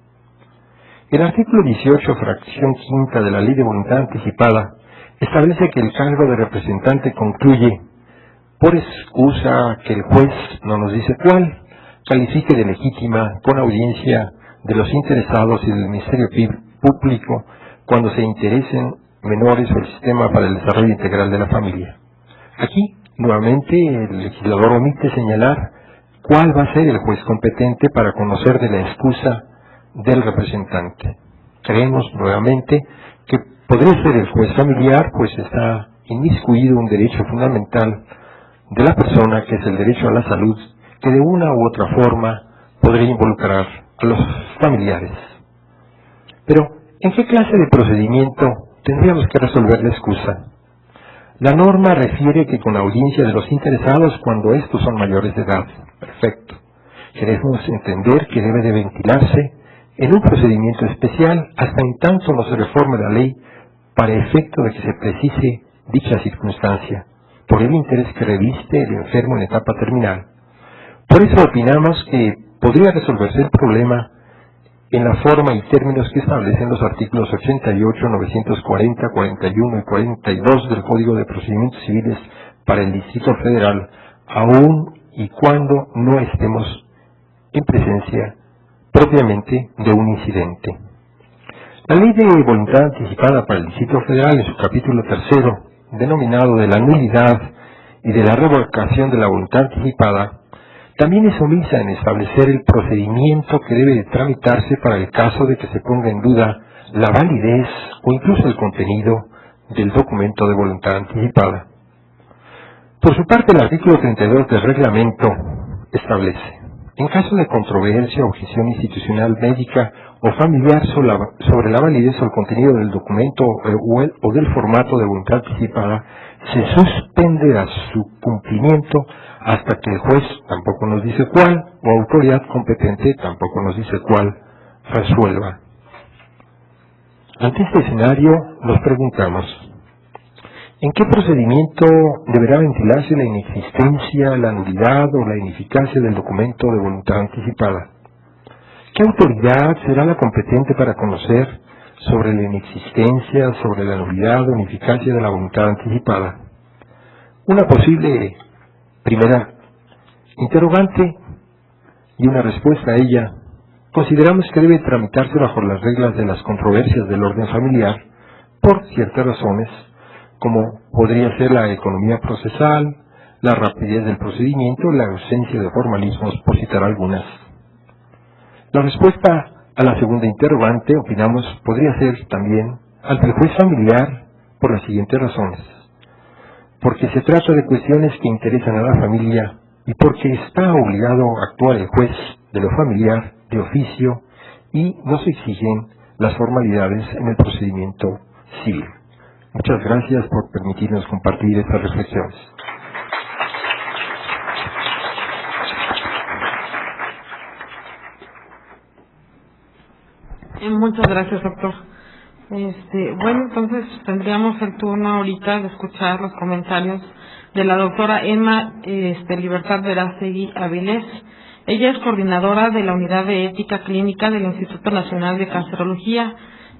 El artículo 18, fracción quinta de la Ley de Voluntad Anticipada, establece que el cargo de representante concluye por excusa que el juez, no nos dice cuál, califique de legítima con audiencia de los interesados y del Ministerio Público cuando se interesen menores o el sistema para el desarrollo integral de la familia. Aquí, nuevamente, el legislador omite señalar cuál va a ser el juez competente para conocer de la excusa del representante. Creemos nuevamente que podría ser el juez familiar, pues está inmiscuido un derecho fundamental de la persona, que es el derecho a la salud, que de una u otra forma podría involucrar a los familiares. Pero, ¿en qué clase de procedimiento tendríamos que resolver la excusa? La norma refiere que con audiencia de los interesados cuando estos son mayores de edad. Perfecto. Queremos entender que debe de ventilarse en un procedimiento especial hasta en tanto no se reforme la ley para efecto de que se precise dicha circunstancia, por el interés que reviste el enfermo en etapa terminal. Por eso opinamos que podría resolverse el problema en la forma y términos que establecen los artículos 88, 940, 41 y 42 del Código de Procedimientos Civiles para el Distrito Federal, aun y cuando no estemos en presencia propiamente de un incidente. La Ley de Voluntad Anticipada para el Distrito Federal, en su capítulo tercero, denominado de la nulidad y de la revocación de la voluntad anticipada, también es omisa en establecer el procedimiento que debe de tramitarse para el caso de que se ponga en duda la validez o incluso el contenido del documento de voluntad anticipada. Por su parte, el artículo 32 del reglamento establece: en caso de controversia, objeción institucional, médica o familiar sobre la validez o el contenido del documento o del formato de voluntad anticipada, se suspenderá su cumplimiento hasta que el juez, tampoco nos dice cuál, o autoridad competente, tampoco nos dice cuál, resuelva. Ante este escenario, nos preguntamos: ¿en qué procedimiento deberá ventilarse la inexistencia, la nulidad o la ineficacia del documento de voluntad anticipada? ¿Qué autoridad será la competente para conocer sobre la inexistencia, sobre la nulidad o ineficacia de la voluntad anticipada? Una posible primera interrogante y una respuesta a ella, consideramos que debe tramitarse bajo las reglas de las controversias del orden familiar por ciertas razones, como podría ser la economía procesal, la rapidez del procedimiento, la ausencia de formalismos, por citar algunas. La respuesta a la segunda interrogante, opinamos, podría ser también ante el juez familiar por las siguientes razones: porque se trata de cuestiones que interesan a la familia y porque está obligado a actuar el juez de lo familiar de oficio y nos exigen las formalidades en el procedimiento civil. Muchas gracias por permitirnos compartir estas reflexiones. Muchas gracias, doctor. Bueno, entonces tendríamos el turno ahorita de escuchar los comentarios de la doctora Emma Libertad Verástegui Avilés. Ella es coordinadora de la Unidad de Ética Clínica del Instituto Nacional de Cancerología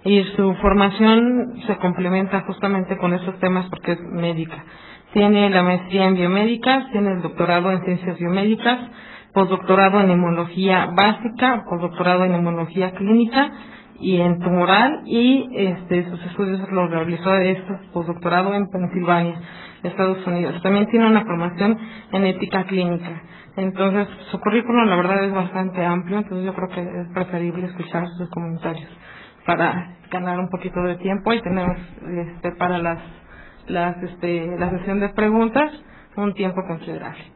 y su formación se complementa justamente con esos temas porque es médica. Tiene la maestría en biomédicas, tiene el doctorado en ciencias biomédicas, postdoctorado en inmunología básica, postdoctorado en inmunología clínica y en tumoral, y sus estudios los realizó postdoctorado en Pensilvania, Estados Unidos. También tiene una formación en ética clínica. Entonces, su currículum la verdad es bastante amplio, entonces yo creo que es preferible escuchar sus comentarios para ganar un poquito de tiempo, y tenemos para la sesión de preguntas un tiempo considerable.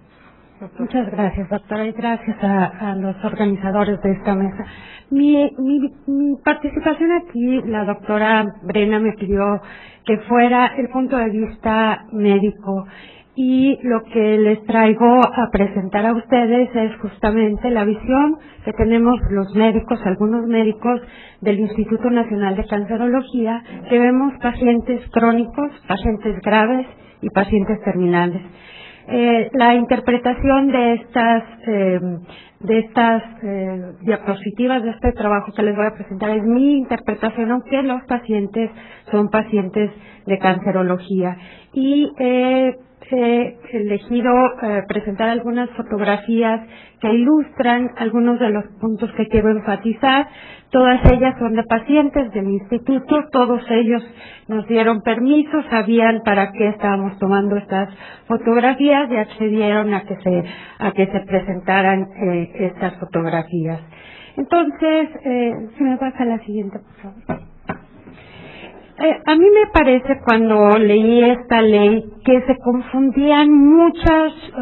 Muchas gracias, doctora, y gracias a los organizadores de esta mesa. Mi participación aquí, la doctora Brena me pidió que fuera el punto de vista médico, y lo que les traigo a presentar a ustedes es justamente la visión que tenemos los médicos, algunos médicos del Instituto Nacional de Cancerología, que vemos pacientes crónicos, pacientes graves y pacientes terminales. La interpretación de estas diapositivas, de este trabajo que les voy a presentar, es mi interpretación, aunque los pacientes son pacientes de cancerología. Y he elegido presentar algunas fotografías que ilustran algunos de los puntos que quiero enfatizar. Todas ellas son de pacientes del instituto, todos ellos nos dieron permiso, sabían para qué estábamos tomando estas fotografías y accedieron a que se presentaran estas fotografías. Entonces, si me pasa la siguiente, por favor. A mí me parece, cuando leí esta ley, que se confundían muchos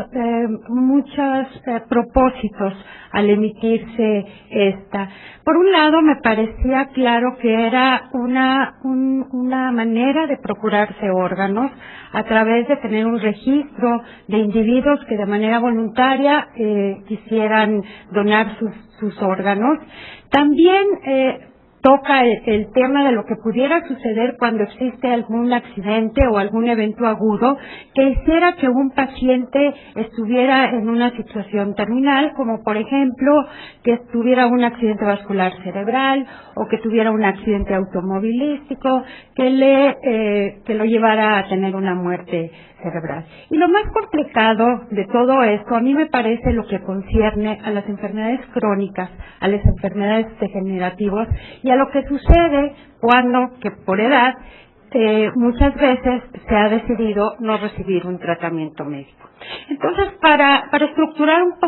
propósitos al emitirse esta. Por un lado, me parecía claro que era una manera de procurarse órganos a través de tener un registro de individuos que de manera voluntaria quisieran donar sus órganos. También toca el tema de lo que pudiera suceder cuando existe algún accidente o algún evento agudo que hiciera que un paciente estuviera en una situación terminal, como por ejemplo que tuviera un accidente vascular cerebral o que tuviera un accidente automovilístico que lo llevara a tener una muerte cerebral. Y lo más complicado de todo esto, a mí me parece lo que concierne a las enfermedades crónicas, a las enfermedades degenerativas y a lo que sucede cuando, que por edad, muchas veces se ha decidido no recibir un tratamiento médico. Entonces, para estructurar un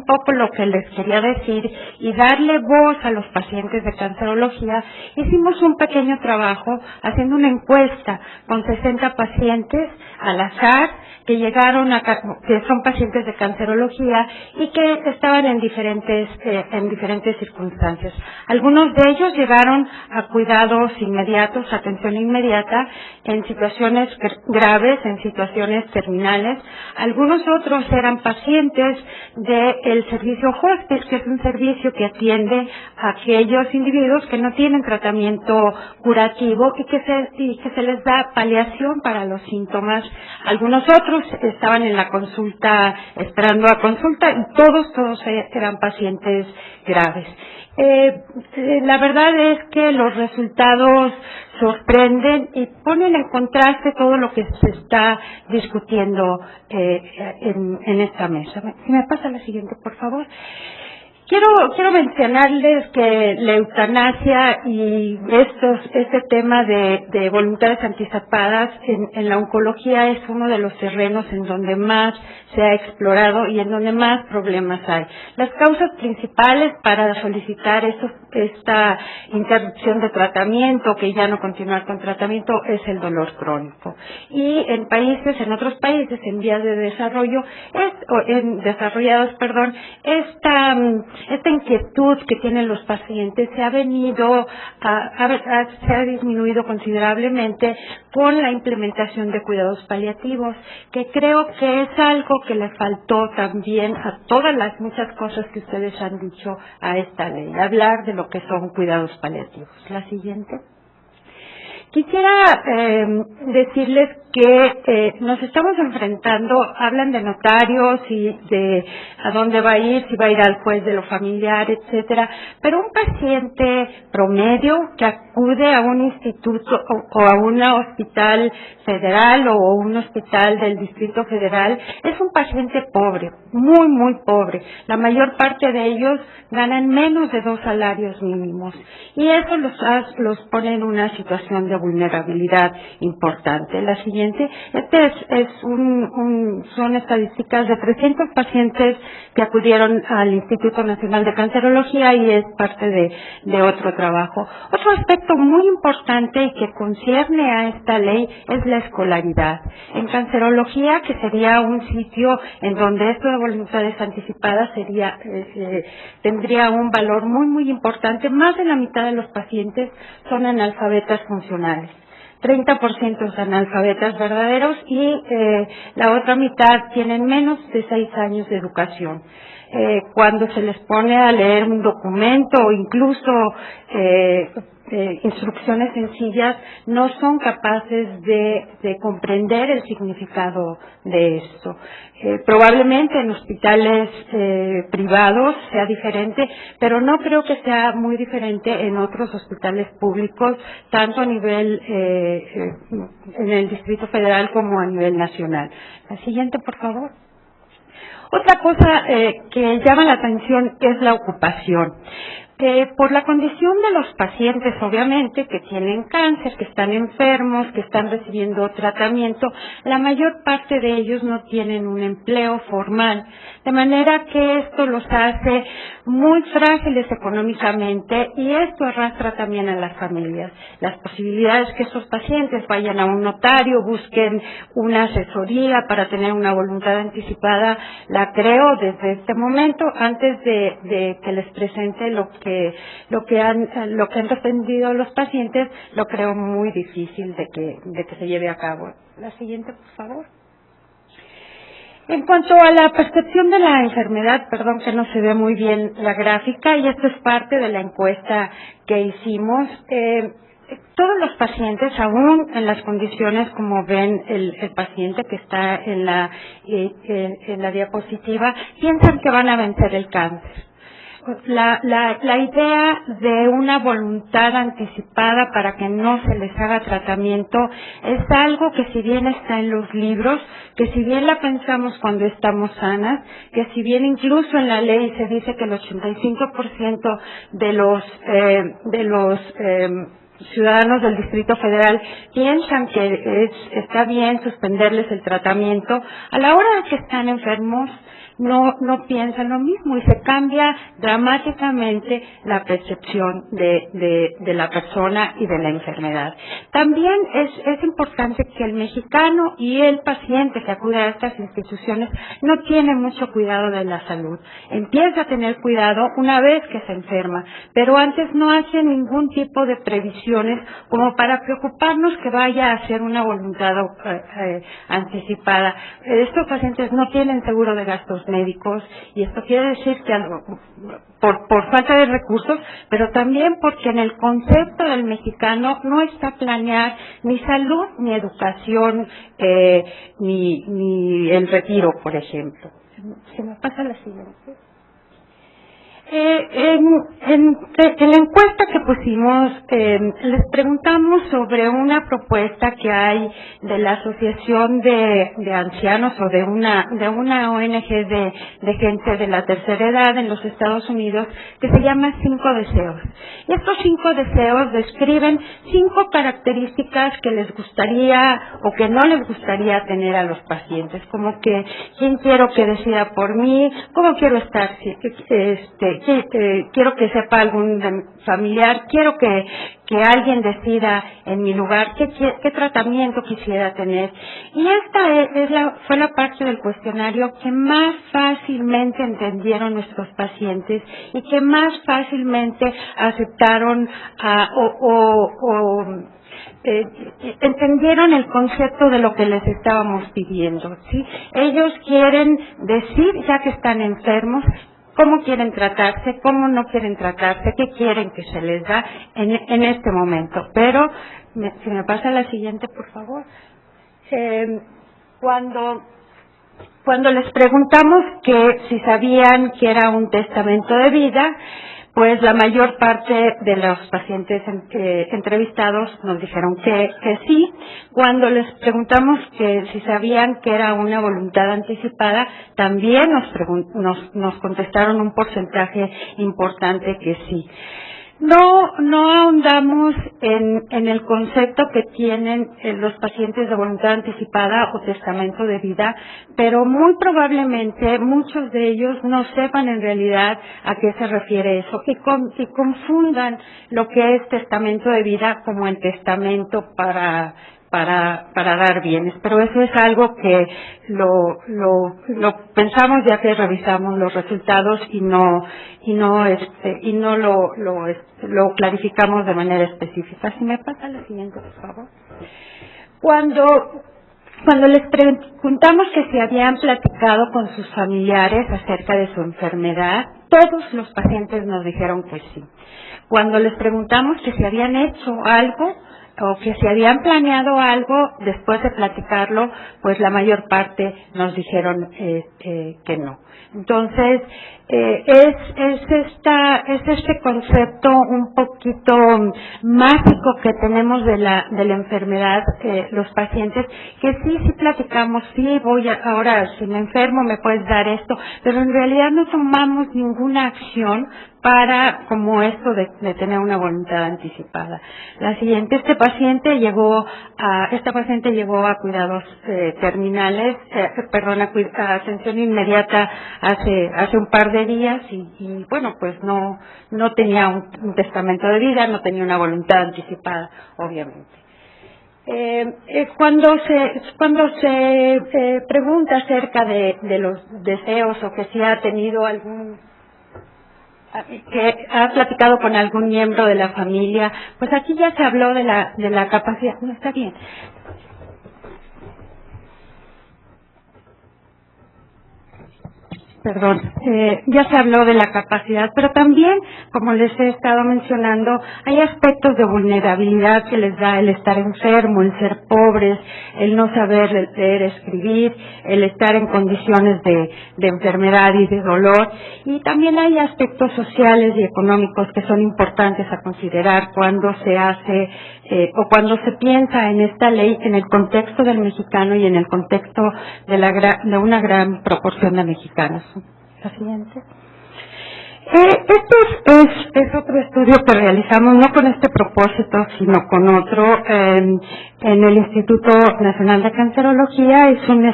poco lo que les quería decir y darle voz a los pacientes de cancerología, hicimos un pequeño trabajo haciendo una encuesta con 60 pacientes al azar que son pacientes de cancerología y que estaban en diferentes circunstancias. Algunos de ellos llegaron a cuidados inmediatos, atención inmediata, en situaciones graves, en situaciones terminales. Algunos otros eran pacientes del servicio hospice, que es un servicio que atiende a aquellos individuos que no tienen tratamiento curativo y que se les da paliación para los síntomas. Algunos otros estaban en la consulta, esperando a consulta, y todos eran pacientes graves. La verdad es que los resultados sorprenden y ponen en contraste todo lo que se está discutiendo en esta mesa. Si me pasa la siguiente, por favor. Quiero mencionarles que la eutanasia y este tema de voluntades anticipadas en la oncología es uno de los terrenos en donde más se ha explorado y en donde más problemas hay. Las causas principales para solicitar esta interrupción de tratamiento, que ya no continuar con tratamiento, es el dolor crónico. Y en otros países en vías de desarrollo, desarrollados, esta esta inquietud que tienen los pacientes se ha disminuido considerablemente con la implementación de cuidados paliativos, que creo que es algo que le faltó también a todas las muchas cosas que ustedes han dicho a esta ley, hablar de lo que son cuidados paliativos. La siguiente. Quisiera decirles que nos estamos enfrentando, hablan de notarios y de a dónde va a ir, si va a ir al juez de lo familiar, etcétera, pero un paciente promedio que acude a un instituto o a un hospital federal o un hospital del Distrito Federal es un paciente pobre, muy, muy pobre. La mayor parte de ellos ganan menos de 2 salarios mínimos y eso los pone en una situación de vulnerabilidad importante. La siguiente, son estadísticas de 300 pacientes que acudieron al Instituto Nacional de Cancerología y es parte de otro trabajo. Otro aspecto muy importante y que concierne a esta ley es la escolaridad. En cancerología, que sería un sitio en donde esto de voluntades anticipadas tendría un valor muy, muy importante, más de la mitad de los pacientes son analfabetas funcionales. 30% son analfabetas verdaderos y la otra mitad tienen menos de 6 años de educación. Cuando se les pone a leer un documento o incluso instrucciones sencillas, no son capaces de comprender el significado de esto. Probablemente en hospitales privados sea diferente, pero no creo que sea muy diferente en otros hospitales públicos, tanto a nivel en el Distrito Federal como a nivel nacional. La siguiente, por favor. Otra cosa que llama la atención es la ocupación. Por la condición de los pacientes, obviamente, que tienen cáncer, que están enfermos, que están recibiendo tratamiento, la mayor parte de ellos no tienen un empleo formal, de manera que esto los hace muy frágiles económicamente y esto arrastra también a las familias. Las posibilidades que estos pacientes vayan a un notario, busquen una asesoría para tener una voluntad anticipada, la creo desde este momento, antes de que les presente lo que han respondido los pacientes, lo creo muy difícil de que se lleve a cabo. La siguiente, por favor. En cuanto a la percepción de la enfermedad, perdón que no se ve muy bien la gráfica, y esto es parte de la encuesta que hicimos, todos los pacientes, aún en las condiciones como ven el paciente que está en la diapositiva, piensan que van a vencer el cáncer. La idea de una voluntad anticipada para que no se les haga tratamiento es algo que si bien está en los libros, que si bien la pensamos cuando estamos sanas, que si bien incluso en la ley se dice que el 85% de los ciudadanos del Distrito Federal piensan que está bien suspenderles el tratamiento, a la hora de que están enfermos no piensan lo mismo y se cambia dramáticamente la percepción de la persona y de la enfermedad. También es importante que el mexicano y el paciente que acude a estas instituciones no tiene mucho cuidado de la salud. Empieza a tener cuidado una vez que se enferma, pero antes no hace ningún tipo de previsiones como para preocuparnos que vaya a hacer una voluntad anticipada. Estos pacientes no tienen seguro de gastos médicos y esto quiere decir que por falta de recursos, pero también porque en el concepto del mexicano no está planear ni salud, ni educación, ni el retiro, por ejemplo. Se me pasa la siguiente. En la encuesta que pusimos, les preguntamos sobre una propuesta que hay de la Asociación de Ancianos o de una ONG de gente de la tercera edad en los Estados Unidos que se llama 5 deseos. Y estos 5 deseos describen 5 características que les gustaría o que no les gustaría tener a los pacientes, como que quién quiero que decida por mí, cómo quiero estar quiero que sepa algún familiar, quiero que alguien decida en mi lugar qué tratamiento quisiera tener. Y esta fue la parte del cuestionario que más fácilmente entendieron nuestros pacientes y que más fácilmente aceptaron entendieron el concepto de lo que les estábamos pidiendo, ¿sí? Ellos quieren decir, ya que están enfermos, cómo quieren tratarse, cómo no quieren tratarse, qué quieren que se les da en este momento. Pero, si me pasa la siguiente, por favor. Cuando les preguntamos que si sabían que era un testamento de vida, pues la mayor parte de los pacientes entrevistados nos dijeron que sí. Cuando les preguntamos que si sabían que era una voluntad anticipada, también nos contestaron un porcentaje importante que sí. No ahondamos en el concepto que tienen los pacientes de voluntad anticipada o testamento de vida, pero muy probablemente muchos de ellos no sepan en realidad a qué se refiere eso y confundan lo que es testamento de vida como el testamento para dar bienes, pero eso es algo que lo pensamos ya que revisamos los resultados y no lo clarificamos de manera específica. Si me pasa la siguiente, por favor. Cuando les preguntamos que si habían platicado con sus familiares acerca de su enfermedad, todos los pacientes nos dijeron que sí. Cuando les preguntamos que si habían hecho algo o que si habían planeado algo después de platicarlo, pues la mayor parte nos dijeron que no. Entonces, es este concepto un poquito mágico que tenemos de la enfermedad, los pacientes, que sí platicamos, sí ahora si me enfermo me puedes dar esto, pero en realidad no tomamos ninguna acción como esto de tener una voluntad anticipada. La siguiente, esta paciente llegó a cuidados terminales, a atención inmediata hace un par de días y bueno, pues no tenía un testamento de vida, no tenía una voluntad anticipada, obviamente. Cuando se pregunta acerca de los deseos o que si ha tenido que ha platicado con algún miembro de la familia, pues aquí ya se habló de la capacidad. No, está bien. Perdón, ya se habló de la capacidad, pero también, como les he estado mencionando, hay aspectos de vulnerabilidad que les da el estar enfermo, el ser pobres, el no saber leer, escribir, el estar en condiciones de enfermedad y de dolor, y también hay aspectos sociales y económicos que son importantes a considerar cuando se hace o cuando se piensa en esta ley en el contexto del mexicano y en el contexto de una gran proporción de mexicanos. La siguiente. Esto es otro estudio que realizamos, no con este propósito, sino con otro, en el Instituto Nacional de Cancerología. Es un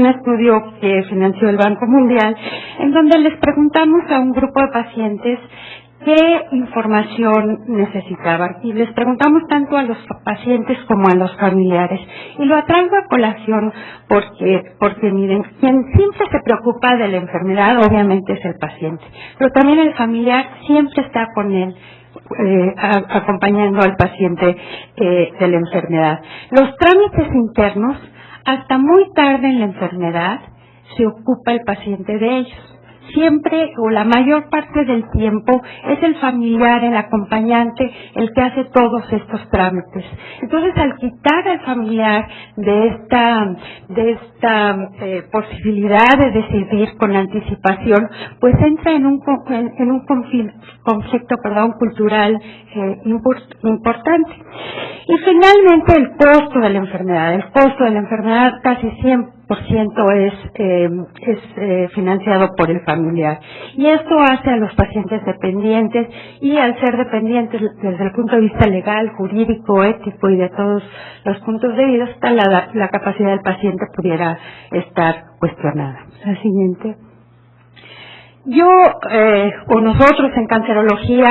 estudio que financió el Banco Mundial, en donde les preguntamos a un grupo de pacientes qué información necesitaban, y les preguntamos tanto a los pacientes como a los familiares, y lo traigo a colación porque miren, quien siempre se preocupa de la enfermedad obviamente es el paciente, pero también el familiar siempre está con él, acompañando al paciente de la enfermedad. Los trámites internos, hasta muy tarde en la enfermedad, se ocupa el paciente de ellos. Siempre o la mayor parte del tiempo es el familiar, el acompañante, el que hace todos estos trámites. Entonces, al quitar al familiar de esta posibilidad de decidir con anticipación, pues entra en un conflicto cultural importante. Y finalmente, el costo de la enfermedad. El costo de la enfermedad casi 100% es financiado por el familiar, y esto hace a los pacientes dependientes, y al ser dependientes desde el punto de vista legal, jurídico, ético y de todos los puntos de vista, la capacidad del paciente pudiera estar cuestionada. La siguiente. yo o nosotros en cancerología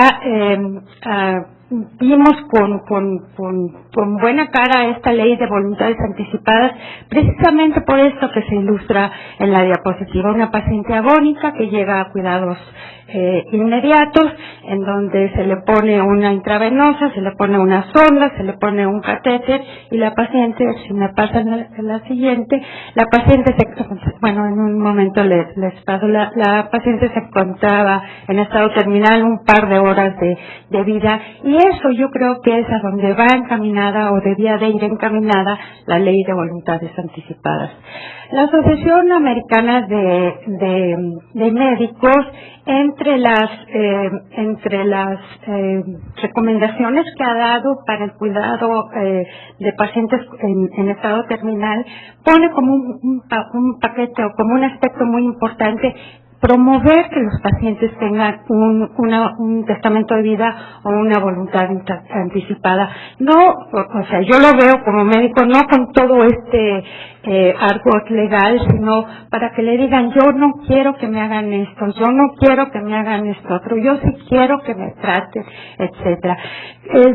vimos con buena cara esta ley de voluntades anticipadas, precisamente por esto que se ilustra en la diapositiva. Una paciente agónica que llega a cuidados inmediatos, en donde se le pone una intravenosa, se le pone una sonda, se le pone un catéter, y la paciente, si me pasan a la siguiente, la paciente en un momento les paso, la paciente se encontraba en estado terminal un par de horas de vida, y eso yo creo que es a donde va encaminada o debía de ir encaminada la ley de voluntades anticipadas. La Asociación Americana de Médicos, entre las recomendaciones que ha dado para el cuidado de pacientes en estado terminal, pone como un paquete o como un aspecto muy importante promover que los pacientes tengan un testamento de vida o una voluntad anticipada. No, o sea, yo lo veo como médico no con todo este argot legal, sino para que le digan: yo no quiero que me hagan esto, yo no quiero que me hagan esto otro, yo sí quiero que me traten, etcétera.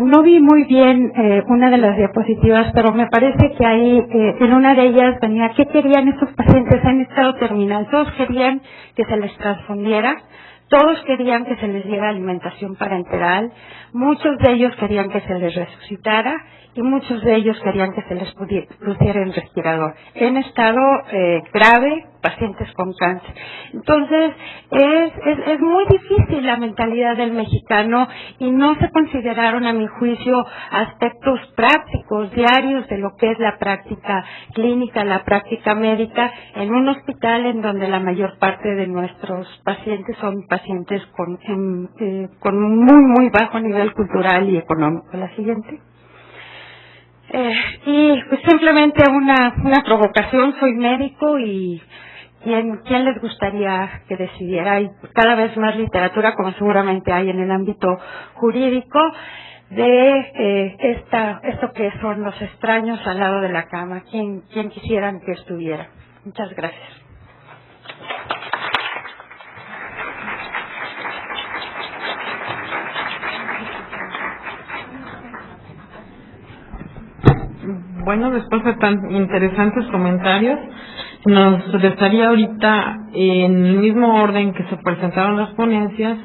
No vi muy bien una de las diapositivas, pero me parece que ahí en una de ellas venía qué querían estos pacientes en estado terminal. Todos querían que se les transfundiera, todos querían que se les diera alimentación parenteral, muchos de ellos querían que se les resucitara y muchos de ellos querían que se les pusiera el respirador. En estado grave, pacientes con cáncer. Entonces, es muy difícil la mentalidad del mexicano y no se consideraron, a mi juicio, aspectos prácticos, diarios de lo que es la práctica clínica, la práctica médica en un hospital en donde la mayor parte de nuestros pacientes son pacientes con muy bajo nivel cultural y económico. La siguiente. Y pues simplemente una provocación. Soy médico y ¿quién les gustaría que decidiera? Hay cada vez más literatura, como seguramente hay en el ámbito jurídico, de esto que son los extraños al lado de la cama. ¿Quién quisieran que estuviera? Muchas gracias. Bueno, después de tan interesantes comentarios, nos gustaría ahorita, en el mismo orden que se presentaron las ponencias,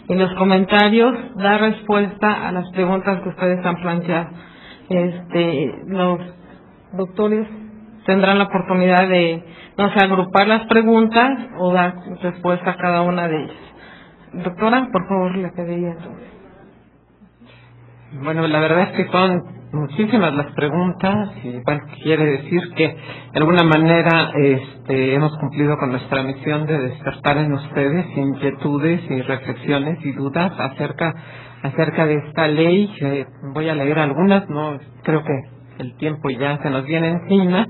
en los comentarios, dar respuesta a las preguntas que ustedes han planteado. Los doctores tendrán la oportunidad de, agrupar las preguntas o dar respuesta a cada una de ellas. Doctora, por favor, le pediría entonces. Bueno, la verdad es que son muchísimas las preguntas y quiere decir que de alguna manera hemos cumplido con nuestra misión de despertar en ustedes inquietudes y reflexiones y dudas acerca de esta ley. Voy a leer algunas, no creo que el tiempo ya se nos viene encima.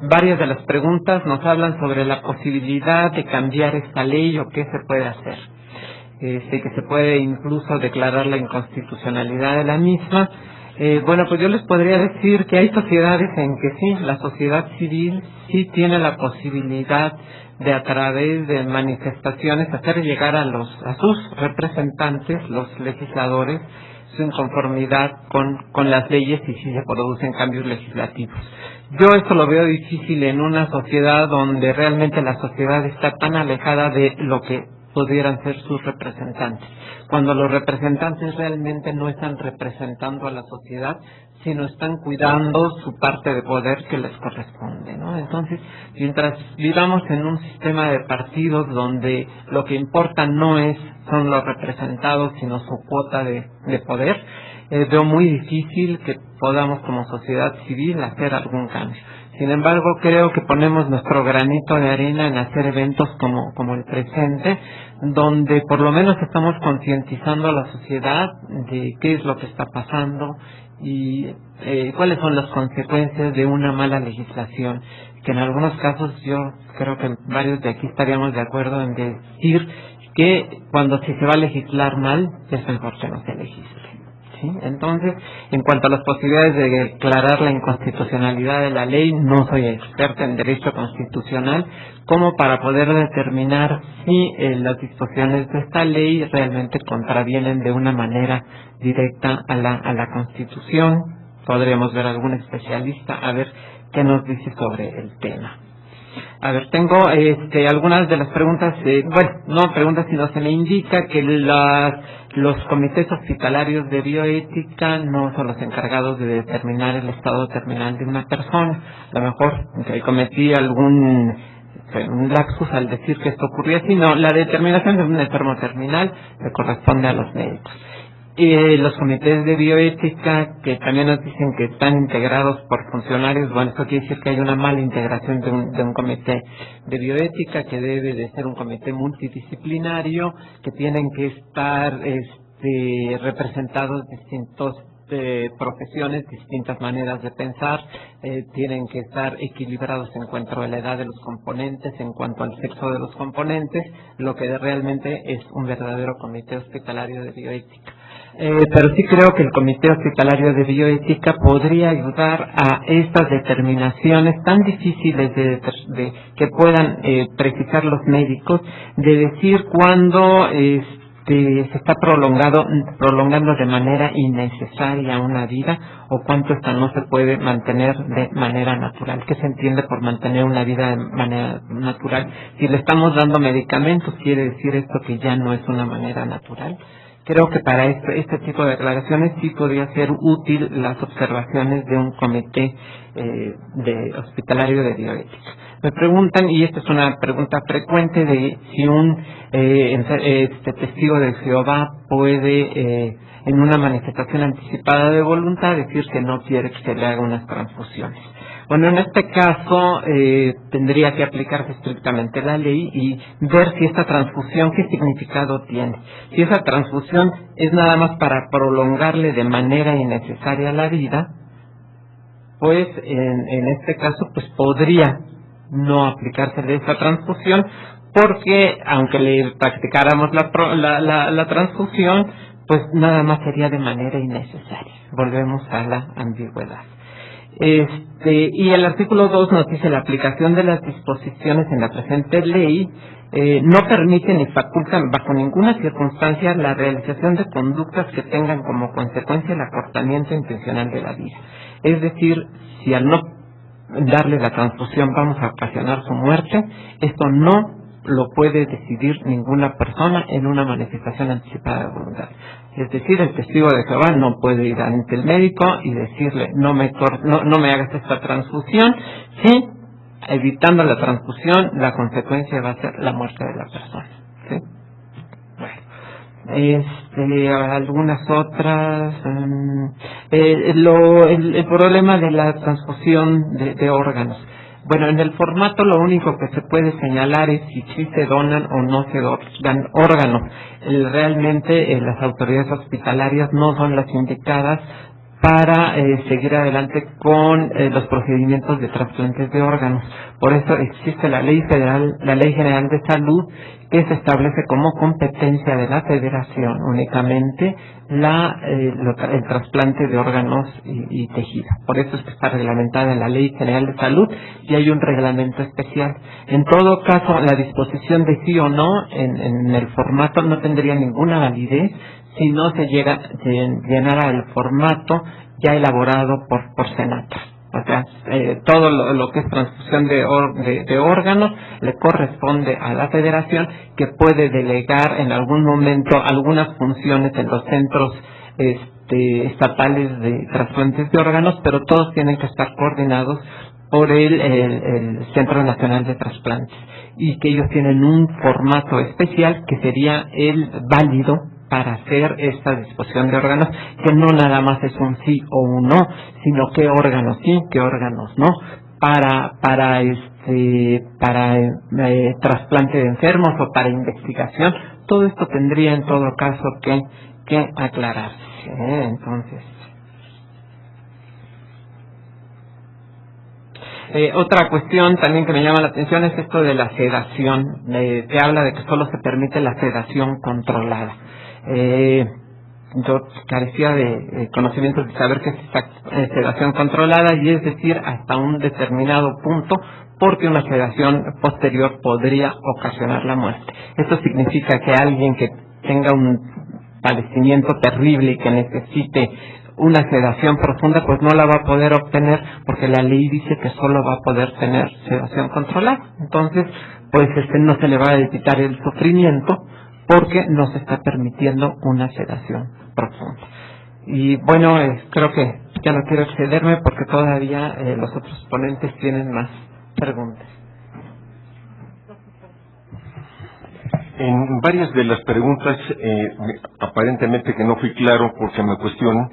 Varias de las preguntas nos hablan sobre la posibilidad de cambiar esta ley o qué se puede hacer. Que se puede incluso declarar la inconstitucionalidad de la misma. Bueno, pues yo les podría decir que hay sociedades en que sí, la sociedad civil sí tiene la posibilidad de, a través de manifestaciones, hacer llegar a sus representantes, los legisladores, su inconformidad con las leyes y si se producen cambios legislativos. Yo esto lo veo difícil en una sociedad donde realmente la sociedad está tan alejada de lo que pudieran ser sus representantes, cuando los representantes realmente no están representando a la sociedad, sino están cuidando su parte de poder que les corresponde, ¿no? Entonces, mientras vivamos en un sistema de partidos donde lo que importa no son los representados, sino su cuota de poder, veo muy difícil que podamos como sociedad civil hacer algún cambio. Sin embargo, creo que ponemos nuestro granito de arena en hacer eventos como el presente, donde por lo menos estamos concientizando a la sociedad de qué es lo que está pasando y cuáles son las consecuencias de una mala legislación, que en algunos casos yo creo que varios de aquí estaríamos de acuerdo en decir que si se va a legislar mal, es mejor que no se legisle. ¿sí? Entonces, en cuanto a las posibilidades de declarar la inconstitucionalidad de la ley, no soy experta en derecho constitucional como para poder determinar si las disposiciones de esta ley realmente contravienen de una manera directa a la Constitución. Podríamos ver a algún especialista a ver qué nos dice sobre el tema. A ver, tengo algunas de las preguntas, no preguntas, sino se me indica que los comités hospitalarios de bioética no son los encargados de determinar el estado terminal de una persona. A lo mejor cometí un lapsus al decir que esto ocurría así. No, la determinación de un enfermo terminal le corresponde a los médicos. Los comités de bioética, que también nos dicen que están integrados por funcionarios, bueno, esto quiere decir que hay una mala integración de un comité de bioética, que debe de ser un comité multidisciplinario, que tienen que estar representados distintos profesiones, distintas maneras de pensar, tienen que estar equilibrados en cuanto a la edad de los componentes, en cuanto al sexo de los componentes, lo que realmente es un verdadero comité hospitalario de bioética. Pero sí creo que el Comité Hospitalario de Bioética podría ayudar a estas determinaciones tan difíciles de que puedan precisar los médicos, de decir cuándo se está prolongando de manera innecesaria una vida, o cuánto esta no se puede mantener de manera natural. ¿Qué se entiende por mantener una vida de manera natural? Si le estamos dando medicamentos, ¿quiere decir esto que ya no es una manera natural? Creo que para este tipo de declaraciones sí podría ser útil las observaciones de un comité hospitalario de bioética. Me preguntan, y esta es una pregunta frecuente, de si un testigo de Jehová puede, en una manifestación anticipada de voluntad, decir que no quiere que se le haga unas transfusiones. Bueno, en este caso tendría que aplicarse estrictamente la ley y ver si esta transfusión, qué significado tiene. Si esa transfusión es nada más para prolongarle de manera innecesaria la vida, pues en este caso pues podría no aplicarse de esa transfusión, porque aunque le practicáramos la transfusión, pues nada más sería de manera innecesaria. Volvemos a la ambigüedad. Y el artículo 2 nos dice: la aplicación de las disposiciones en la presente ley no permite ni facultan bajo ninguna circunstancia la realización de conductas que tengan como consecuencia el acortamiento intencional de la vida. Es decir, si al no darle la transfusión vamos a ocasionar su muerte, esto no lo puede decidir ninguna persona en una manifestación anticipada de voluntad. Es decir, el testigo de Jehová no puede ir ante el médico y decirle no me hagas esta transfusión, si evitando la transfusión la consecuencia va a ser la muerte de la persona. ¿Sí? Bueno, algunas otras, el problema de la transfusión de órganos. Bueno, en el formato lo único que se puede señalar es si sí se donan o no se dan órganos. Realmente las autoridades hospitalarias no son las indicadas para seguir adelante con los procedimientos de trasplantes de órganos. Por eso existe la Ley General de Salud, que se establece como competencia de la Federación únicamente el trasplante de órganos y tejido. Por eso es que está reglamentada en la Ley General de Salud y hay un reglamento especial. En todo caso, la disposición de sí o no en el formato no tendría ninguna validez si no se llenara el formato ya elaborado por Senata. O sea, todo lo que es transfusión de órganos le corresponde a la Federación, que puede delegar en algún momento algunas funciones en los centros estatales de trasplantes de órganos, pero todos tienen que estar coordinados por el Centro Nacional de Trasplantes, y que ellos tienen un formato especial que sería el válido para hacer esta disposición de órganos, que no nada más es un sí o un no, sino qué órganos sí, qué órganos no, para trasplante de enfermos o para investigación. Todo esto tendría en todo caso que aclararse. Entonces, otra cuestión también que me llama la atención es esto de la sedación. Se habla de que solo se permite la sedación controlada. yo carecía de conocimientos de saber qué es esta sedación controlada, y es decir, hasta un determinado punto, porque una sedación posterior podría ocasionar la muerte. Esto significa que alguien que tenga un padecimiento terrible y que necesite una sedación profunda, pues no la va a poder obtener, porque la ley dice que solo va a poder tener sedación controlada. Entonces, pues no se le va a evitar el sufrimiento, porque no se está permitiendo una sedación profunda. Y bueno, creo que ya no quiero excederme, porque todavía los otros ponentes tienen más preguntas. En varias de las preguntas, aparentemente que no fui claro, porque me cuestionan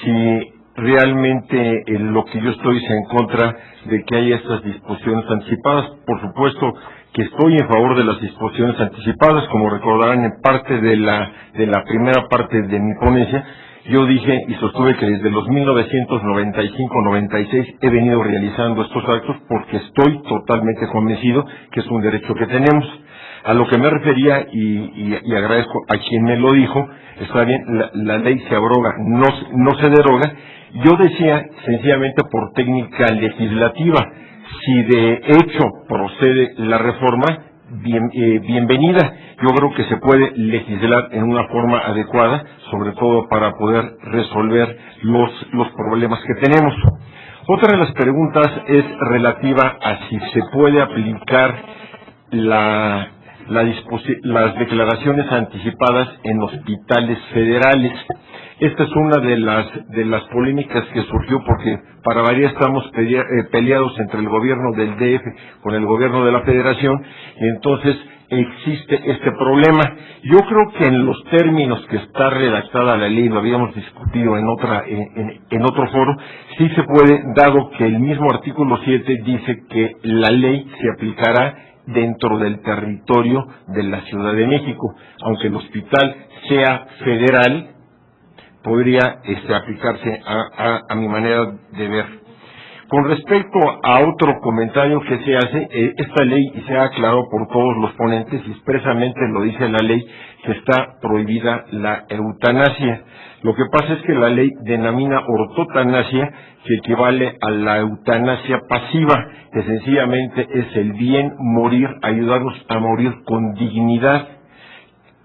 si realmente lo que yo estoy es en contra de que haya estas disposiciones anticipadas. Por supuesto que estoy en favor de las disposiciones anticipadas. Como recordarán, en parte de la primera parte de mi ponencia, yo dije y sostuve que desde los 1995-96 he venido realizando estos actos, porque estoy totalmente convencido que es un derecho que tenemos. A lo que me refería, y agradezco a quien me lo dijo, está bien, la ley se abroga, no se deroga. Yo decía sencillamente por técnica legislativa, si de hecho procede la reforma, bienvenida. Yo creo que se puede legislar en una forma adecuada, sobre todo para poder resolver los problemas que tenemos. Otra de las preguntas es relativa a si se puede aplicar las declaraciones anticipadas en hospitales federales. Esta es una de las polémicas que surgió, porque para variar estamos peleados entre el gobierno del DF con el gobierno de la Federación, y entonces existe este problema. Yo creo que en los términos que está redactada la ley, lo habíamos discutido en otro foro, sí se puede, dado que el mismo artículo 7 dice que la ley se aplicará dentro del territorio de la Ciudad de México. Aunque el hospital sea federal, podría aplicarse a mi manera de ver. Con respecto a otro comentario que se hace, esta ley se ha aclarado por todos los ponentes, y expresamente lo dice la ley, que está prohibida la eutanasia. Lo que pasa es que la ley denomina ortotanasia, que equivale a la eutanasia pasiva, que sencillamente es el bien morir, ayudarnos a morir con dignidad,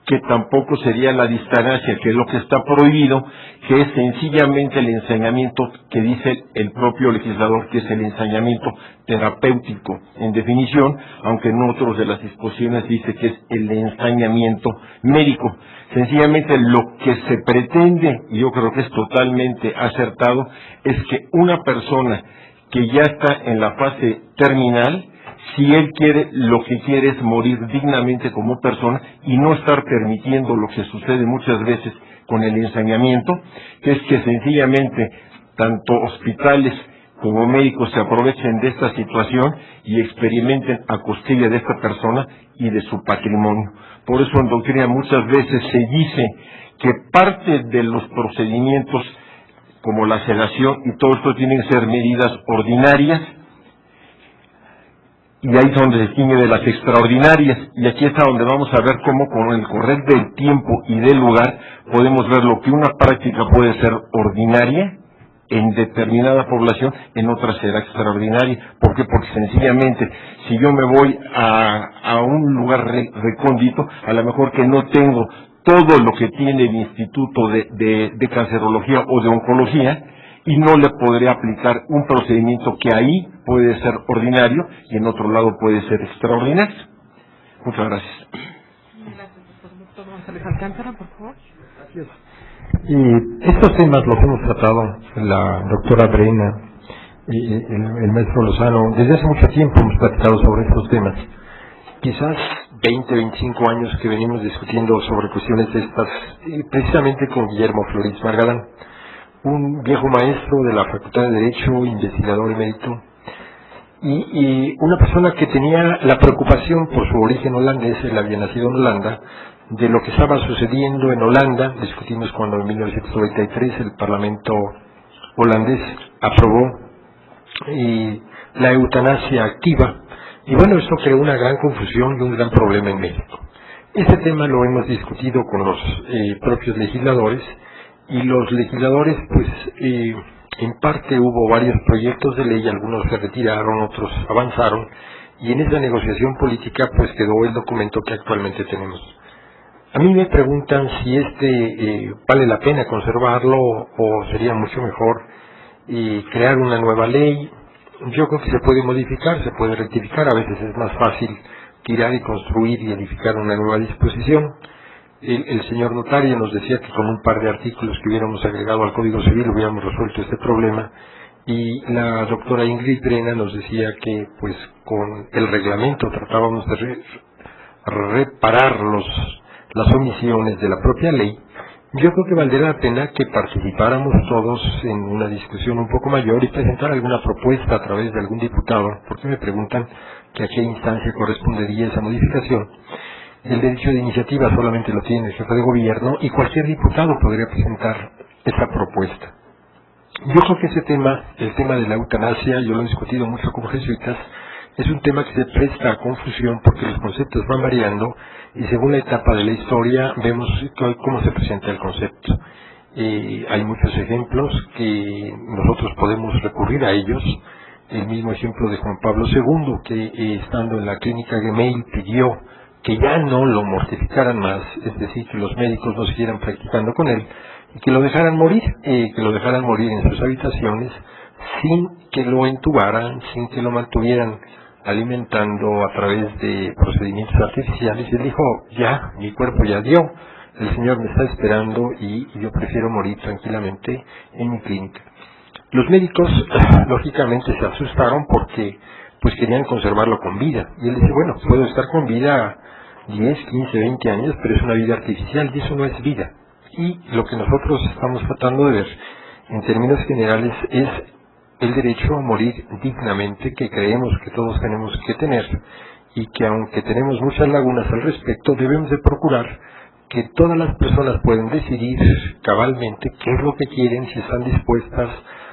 que tampoco sería la distanasia, que es lo que está prohibido, que es sencillamente el ensañamiento que dice el propio legislador, que es el ensañamiento terapéutico, en definición, aunque en otros de las disposiciones dice que es el ensañamiento médico. Sencillamente lo que se pretende, y yo creo que es totalmente acertado, es que una persona que ya está en la fase terminal, si él quiere, lo que quiere es morir dignamente como persona y no estar permitiendo lo que sucede muchas veces con el ensañamiento, que es que sencillamente tanto hospitales como médicos se aprovechen de esta situación y experimenten a costilla de esta persona y de su patrimonio. Por eso en doctrina muchas veces se dice que parte de los procedimientos como la sedación y todo esto tienen que ser medidas ordinarias, y ahí es donde se distingue de las extraordinarias, y aquí está donde vamos a ver cómo con el correr del tiempo y del lugar podemos ver lo que una práctica puede ser ordinaria en determinada población, en otra será extraordinaria. ¿Por qué? Porque sencillamente si yo me voy a un lugar recóndito, a lo mejor que no tengo todo lo que tiene el Instituto de Cancerología o de Oncología, y no le podré aplicar un procedimiento que ahí puede ser ordinario y en otro lado puede ser extraordinario. Muchas gracias. Doctor González Alcántara, por favor. Gracias. Y estos temas los hemos tratado la doctora Brena y el maestro Lozano. Desde hace mucho tiempo hemos platicado sobre estos temas. Quizás 20, 25 años que venimos discutiendo sobre cuestiones de estas, precisamente con Guillermo Flores Margalán, un viejo maestro de la Facultad de Derecho, investigador emérito, y una persona que tenía la preocupación por su origen holandés. Él había nacido en Holanda, de lo que estaba sucediendo en Holanda. Discutimos cuando en 1993 el Parlamento holandés aprobó la eutanasia activa, y bueno, esto creó una gran confusión y un gran problema en México. Este tema lo hemos discutido con los propios legisladores, y los legisladores, pues, en parte hubo varios proyectos de ley, algunos se retiraron, otros avanzaron, y en esa negociación política, pues, quedó el documento que actualmente tenemos. A mí me preguntan si vale la pena conservarlo o sería mucho mejor crear una nueva ley. Yo creo que se puede modificar, se puede rectificar, a veces es más fácil tirar y construir y edificar una nueva disposición. El señor notario nos decía que con un par de artículos que hubiéramos agregado al Código Civil hubiéramos resuelto este problema, y la doctora Ingrid Brena nos decía que pues con el reglamento tratábamos de reparar las omisiones de la propia ley. Yo creo que valdría la pena que participáramos todos en una discusión un poco mayor y presentar alguna propuesta a través de algún diputado, porque me preguntan que a qué instancia correspondería esa modificación. El derecho de iniciativa solamente lo tiene el jefe de gobierno y cualquier diputado podría presentar esa propuesta. Yo creo que ese tema, el tema de la eutanasia, yo lo he discutido mucho con jesuitas, es un tema que se presta a confusión porque los conceptos van variando y según la etapa de la historia vemos cómo se presenta el concepto. Hay muchos ejemplos que nosotros podemos recurrir a ellos. El mismo ejemplo de Juan Pablo II, que estando en la clínica Gemelli pidió que ya no lo mortificaran más, es decir, que los médicos no siguieran practicando con él, y que lo dejaran morir en sus habitaciones, sin que lo entubaran, sin que lo mantuvieran alimentando a través de procedimientos artificiales. Y él dijo, ya, mi cuerpo ya dio, el Señor me está esperando y yo prefiero morir tranquilamente en mi clínica. Los médicos, lógicamente, se asustaron porque pues querían conservarlo con vida. Y él dice, bueno, puedo estar con vida 10, 15, 20 años, pero es una vida artificial y eso no es vida. Y lo que nosotros estamos tratando de ver, en términos generales, es el derecho a morir dignamente, que creemos que todos tenemos que tener, y que aunque tenemos muchas lagunas al respecto, debemos de procurar que todas las personas puedan decidir cabalmente qué es lo que quieren, si están dispuestas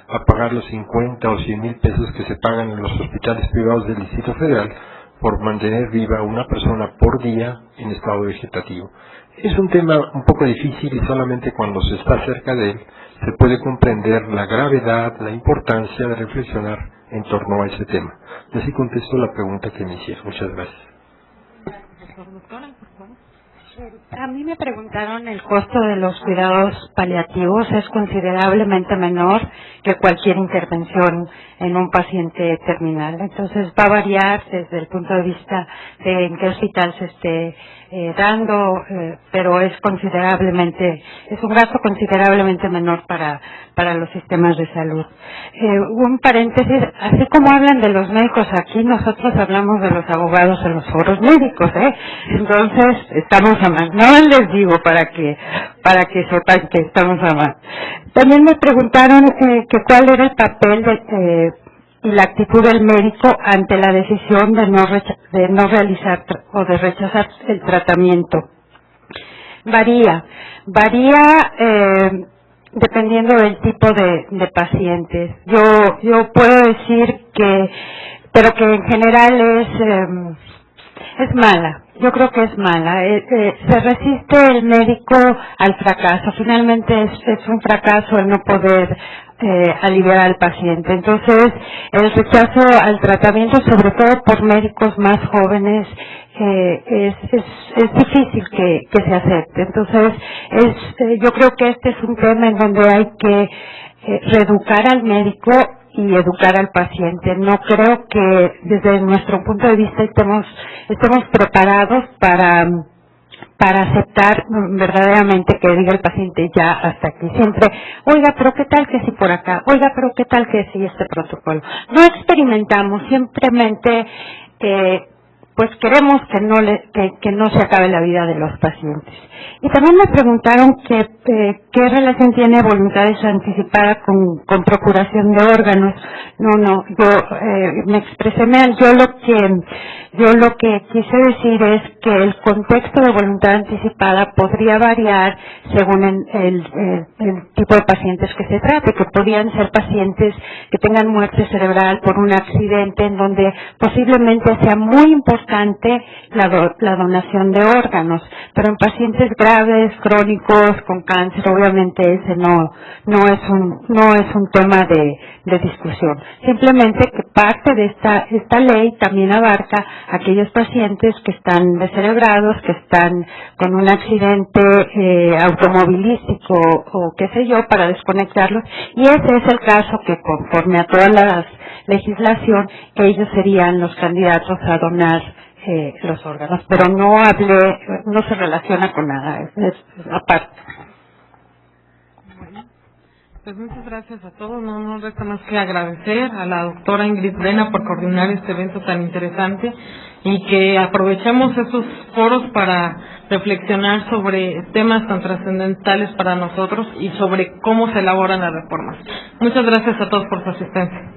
a pagar los 50 o 100 mil pesos que se pagan en los hospitales privados del Distrito Federal por mantener viva a una persona por día en estado vegetativo. Es un tema un poco difícil y solamente cuando se está cerca de él se puede comprender la gravedad, la importancia de reflexionar en torno a ese tema. Y así contesto la pregunta que me hicieron. Muchas gracias. A mí me preguntaron el costo de los cuidados paliativos. Es considerablemente menor que cualquier intervención en un paciente terminal. Entonces va a variar desde el punto de vista de en qué hospital se esté dando, pero es un gasto considerablemente menor para los sistemas de salud. Un paréntesis, así como hablan de los médicos aquí, nosotros hablamos de los abogados en los foros médicos, entonces estamos a mano. No les digo para que sepan que estamos a mano. También me preguntaron que cuál era el papel y la actitud del médico ante la decisión de no realizar o de rechazar el tratamiento. Varía dependiendo del tipo de pacientes. Yo puedo decir pero que en general es mala. Yo creo que es mala. Se resiste el médico al fracaso. Finalmente es un fracaso el no poder aliviar al paciente. Entonces, el rechazo al tratamiento, sobre todo por médicos más jóvenes, es difícil que se acepte. Entonces, yo creo que este es un tema en donde hay que reeducar al médico y educar al paciente. No creo que desde nuestro punto de vista estemos preparados para aceptar verdaderamente que diga el paciente ya hasta aquí. Siempre, oiga, pero qué tal que si por acá, oiga, pero qué tal que si este protocolo. No experimentamos, simplemente pues queremos que no se acabe la vida de los pacientes. Y también me preguntaron qué relación tiene voluntades anticipadas con procuración de órganos. No, yo me expresé mal. Yo Yo lo que quise decir es que el contexto de voluntad anticipada podría variar según el tipo de pacientes que se trate, que podrían ser pacientes que tengan muerte cerebral por un accidente en donde posiblemente sea muy importante la donación de órganos, pero en pacientes graves, crónicos, con cáncer, obviamente ese no es un tema de discusión. Simplemente que parte de esta ley también abarca aquellos pacientes que están descerebrados, que están con un accidente automovilístico o qué sé yo, para desconectarlos, y ese es el caso que conforme a toda la legislación ellos serían los candidatos a donar los órganos, pero no se relaciona con nada, es aparte. Pues muchas gracias a todos. No nos resta más que agradecer a la doctora Ingrid Brena por coordinar este evento tan interesante y que aprovechemos esos foros para reflexionar sobre temas tan trascendentales para nosotros y sobre cómo se elaboran las reformas. Muchas gracias a todos por su asistencia.